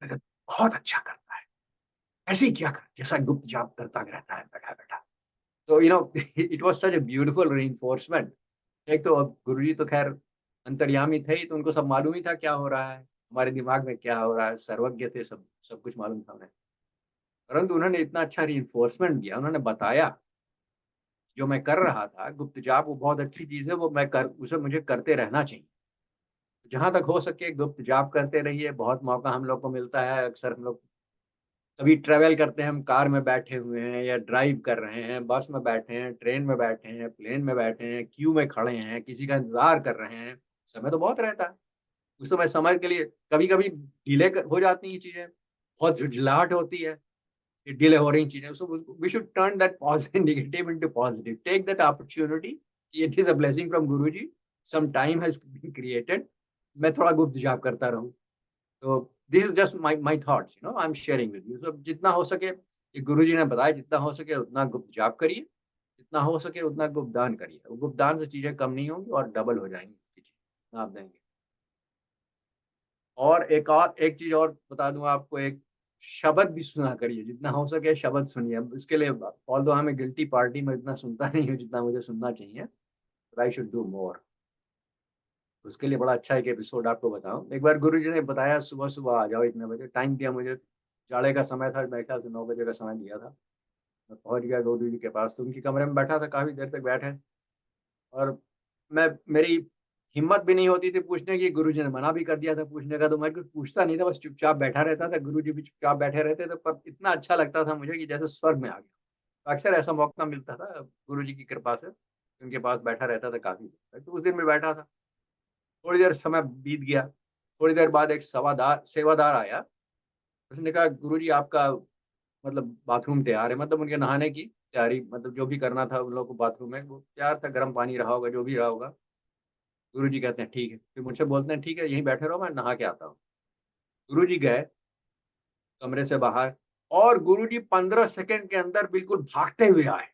Speaker 2: कहते, "बहुत अच्छा करता है। ऐसे ही किया कर, जैसा गुप्त जाप करता रहता है बैठा-बैठा।" तो it was such a beautiful reinforcement. एक तो अब गुरुजी तो ख़ैर अंतर्यामी थे ही, तो उनको सब मालूम ही था क्या हो रहा है, हमारे दिमाग में क्या हो रहा है, सर्वज्ञ थे, सब कुछ मालूम था उन्हें। परंतु उन्होंने इतना अच्छा रिइंफोर्समेंट दिया, उन्होंने बताया, जो मैं कर रहा था गुप्त जाप वो बहुत अच्छी चीज़ है, वो उसे मुझे करते रहना चाहिए। जहाँ तक हो सके गुप्त जाप करते रहिए, बहुत मौका हम लोग को मिलता है, अक्सर हम लोग कभी ट्रैवल करते हैं, हम कार में बैठे हुए हैं या ड्राइव कर रहे हैं, बस में बैठे हैं, ट्रेन में बैठे हैं, प्लेन में बैठे हैं, क्यू में खड़े हैं, किसी का इंतज़ार कर रहे हैं, समय तो बहुत रहता है। उस समय के लिए कभी-कभी डिले हो जाती हैं चीज़ें, बहुत झुँझलाहट होती है, ये डिले हो रही चीज़ें, so we should turn that negative into positive, take that opportunity, it is a blessing from Guruji, some time has been created, मैं थोड़ा गुप्त जाप करता रहूँ। तो this is just my thoughts, I am sharing with you. So जितना हो सके, ये गुरुजी ने बताया, जितना हो सके उतना गुप्त जाप करिए, जितना हो सके उतना गुप्त दान करिए। गुप्त दान से चीज़ें कम नहीं होंगी और डबल हो जाएँगी चीज़ें, आप देंगे। और एक चीज़ और बता दूँ आपको, एक शब्द भी सुना करिए, जितना हो सके शब्द सुनिए। अब इसके लिए although I am a guilty party, मैं इतना सुनता नहीं हूँ जितना मुझे सुनना चाहिए, but I should do more. उसके लिए बड़ा अच्छा एक एपिसोड आपको बताऊँ। एक बार गुरुजी ने बताया सुबह-सुबह आ जाओ इतने बजे, टाइम दिया मुझे, जाड़े का समय था, मेरे ख्याल से 9 बजे का समय दिया था। मैं पहुँच गया गुरुजी के पास, तो उनके कमरे में बैठा था, काफ़ी देर तक बैठे, और मेरी हिम्मत भी नहीं होती थी पूछने की, गुरुजी ने मना भी कर दिया था पूछने का, तो मैं कुछ पूछता नहीं था, बस चुपचाप बैठा रहता था, गुरुजी भी चुपचाप बैठे रहते थे, पर इतना अच्छा लगता था मुझे कि जैसे स्वर्ग में आ गया। तो अक्सर ऐसा मौका मिलता था गुरुजी की कृपा से, उनके पास बैठा रहता था काफ़ी देर तक, तो उस दिन मैं बैठा था। थोड़ी देर समय बीत गया, थोड़ी देर बाद एक सेवादार आया, उसने कहा, "गुरुजी आपका मतलब बाथरूम तैयार है।" मतलब उनके नहाने की तैयारी, मतलब जो भी करना था उन लोगों को बाथरूम में, वो तैयार था, गर्म पानी रहा होगा, जो भी रहा होगा। गुरुजी कहते हैं, "ठीक है।" फिर मुझसे बोलते हैं, "ठीक है, यहीं बैठे रहो, मैं नहा के आता हूँ।" गुरुजी गए कमरे से बाहर, और गुरुजी 15 सेकंड के अंदर बिल्कुल भागते हुए आए,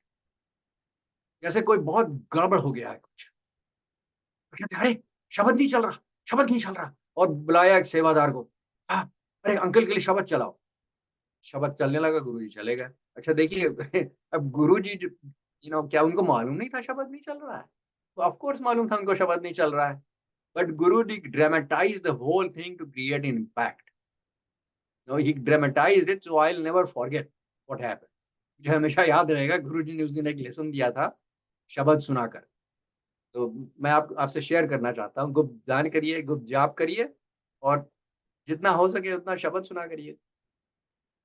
Speaker 2: जैसे कोई बहुत गड़बड़ हो गया है कुछ। वो कहते, "अरे! शब्द नहीं चल रहा, शब्द नहीं चल रहा।" और बुलाया एक सेवादार को, "अरे! अंकल के लिए शब्द चलाओ।" शब्द चलने लगा, गुरुजी चले गए। अच्छा देखिए, अब गुरुजी जो क्या उनको मालूम नहीं था शब्द नहीं चल रहा है? तो ऑफ कोर्स मालूम था उनको शब्द नहीं चल रहा है। But Guruji dramatised the whole thing to create an impact. He dramatised it, so I will never forget what happened. मुझे हमेशा याद रहेगा, गुरुजी ने उस दिन एक लेसन दिया था शब्द सुनाकर। तो मैं आपसे शेयर करना चाहता हूँ, गुप्त दान करिए, गुप्त जाप करिए, और जितना हो सके उतना शब्द सुना करिए।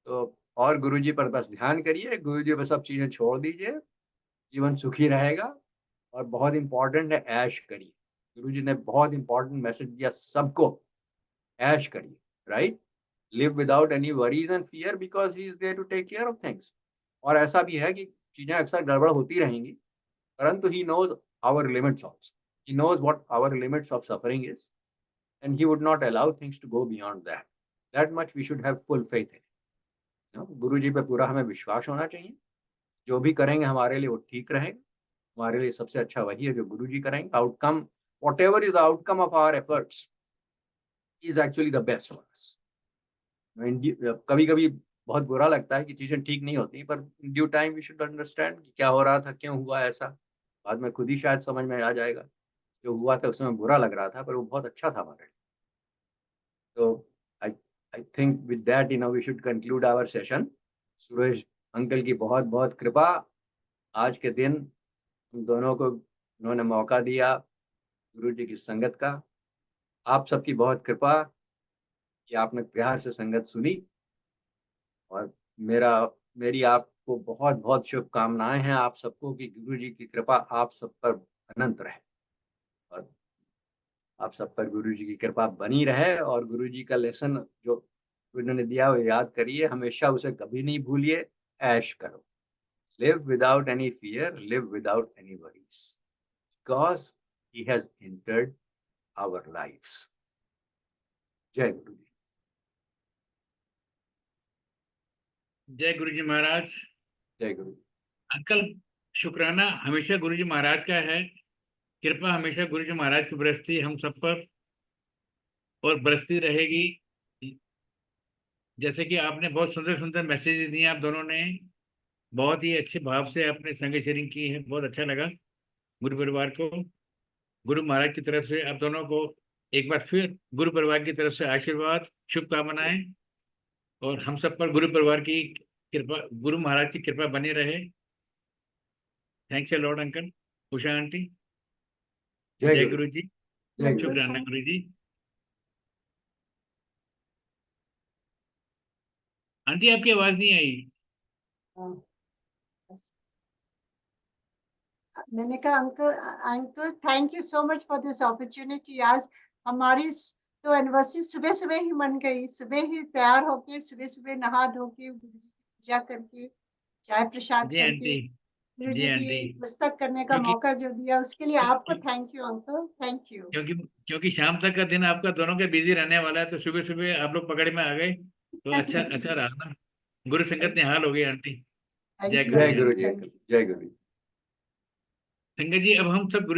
Speaker 2: तो और गुरुजी पर बस ध्यान करिए, गुरुजी पर सब चीजें छोड़ दीजिए, जीवन सुखी रहेगा। और बहुत इंपॉर्टेंट है, ऐश करिए। गुरुजी ने बहुत इंपॉर्टेंट मैसेज दिया सबको, ऐश करिए, right? Live without any worries and fear because he is there to take care of things. और ऐसा भी है कि चीजें अक्सर गड़बड़ होती रहेंगी, परंतु he knows our limits also. He knows what our limits of suffering is, and he would not allow things to go beyond that. That much we should have full faith in. Guru ji पे पूरा हमें विश्वास होना चाहिए। जो भी करेंगे हमारे लिए वो ठीक रहेगा। हमारे लिए सबसे अच्छा वही है जो गुरु जी करेंगे। Outcome, whatever is the outcome of our efforts is actually the best for us. कभी कभी बहुत बुरा लगता है कि चीजें ठीक नहीं होती, पर due time we should understand कि क्या हो रहा था, क्यों हुआ ऐसा। बाद में खुद ही शायद समझ में आ जाएगा। जो हुआ था उसमें बुरा लग रहा था, पर वो बहुत अच्छा था हमारे लिए। तो I I think with that we should conclude our session. Suresh uncle की बहुत बहुत कृपा। आज के दिन हम दोनों को उन्होंने मौका दिया गुरु जी की संगत का। आप सबकी बहुत कृपा कि आपने प्यार से संगत सुनी। और मेरी आपको बहुत बहुत शुभकामनाएं हैं आप सबको कि गुरु जी की कृपा आप सब पर अनंत रहे। और आप सब पर गुरु जी की कृपा बनी रहे। और गुरु जी का लेसन जो उन्होंने दिया वो याद करिए, हमेशा उसे कभी नहीं भूलिए। ऐश करो, live without any fear, live without any worries, because he has entered our lives. जय गुरु जी।
Speaker 1: जय गुरु जी महाराज।
Speaker 2: जय गुरु जी।
Speaker 1: अंकल, शुक्राना हमेशा गुरु जी महाराज का है। कृपा हमेशा गुरु जी महाराज की बरसती है हम सब पर और बरसती रहेगी। जैसे कि आपने बहुत सुंदर सुंदर मैसेजेस दिए, आप दोनों ने बहुत ही अच्छे भाव से आपने संगत शेयरिंग की है, बहुत अच्छा लगा। गुरु परिवार को, गुरु महाराज की तरफ से आप दोनों को एक बार फिर गुरु परिवार की तरफ से आशीर्वाद, शुभकामनाएं। और हम सब पर गुरु परिवार की कृपा, गुरु महाराज की कृपा बनी रहे। Thanks a lot uncle, Usha aunty.
Speaker 2: जय
Speaker 1: जय
Speaker 2: गुरु
Speaker 1: गुरु
Speaker 2: जी।
Speaker 1: जी।
Speaker 2: जय गुरु।
Speaker 1: शुक्राना गुरु जी। आंटी आपकी आवाज नहीं आई।
Speaker 3: बस। मैंने कहा uncle, uncle thank you so much for this opportunity. आज हमारी तो एनिवर्सरी सुबह सुबह ही मन गई, सुबह ही तैयार होके, सुबह सुबह नहा धो के, गुरु जी की पूजा करके, चाय प्रसाद
Speaker 1: जी
Speaker 3: करके,
Speaker 1: आंटी।
Speaker 3: गुरु
Speaker 1: जी
Speaker 3: जी
Speaker 1: आंटी।
Speaker 3: की पुस्तक करने का
Speaker 1: क्योंकि
Speaker 3: मौका जो दिया उसके लिए आपको thank you uncle, thank you.
Speaker 1: क्योंकि क्योंकि शाम तक का दिन आपका दोनों के बिजी रहने वाला है, तो सुबह सुबह आप लोग पकड़ में आ गए, तो अच्छा अच्छा रहा ना। गुरु संगत निहाल हो गई आंटी। जय
Speaker 3: थैंक यू
Speaker 1: गुरु
Speaker 2: जय
Speaker 1: ji
Speaker 2: Guru
Speaker 3: uncle,
Speaker 1: aunty.
Speaker 2: Ji
Speaker 3: thank
Speaker 2: uncle.
Speaker 3: You.
Speaker 2: जय गुरु जी।
Speaker 1: संगत जी, अब हम सब गुरु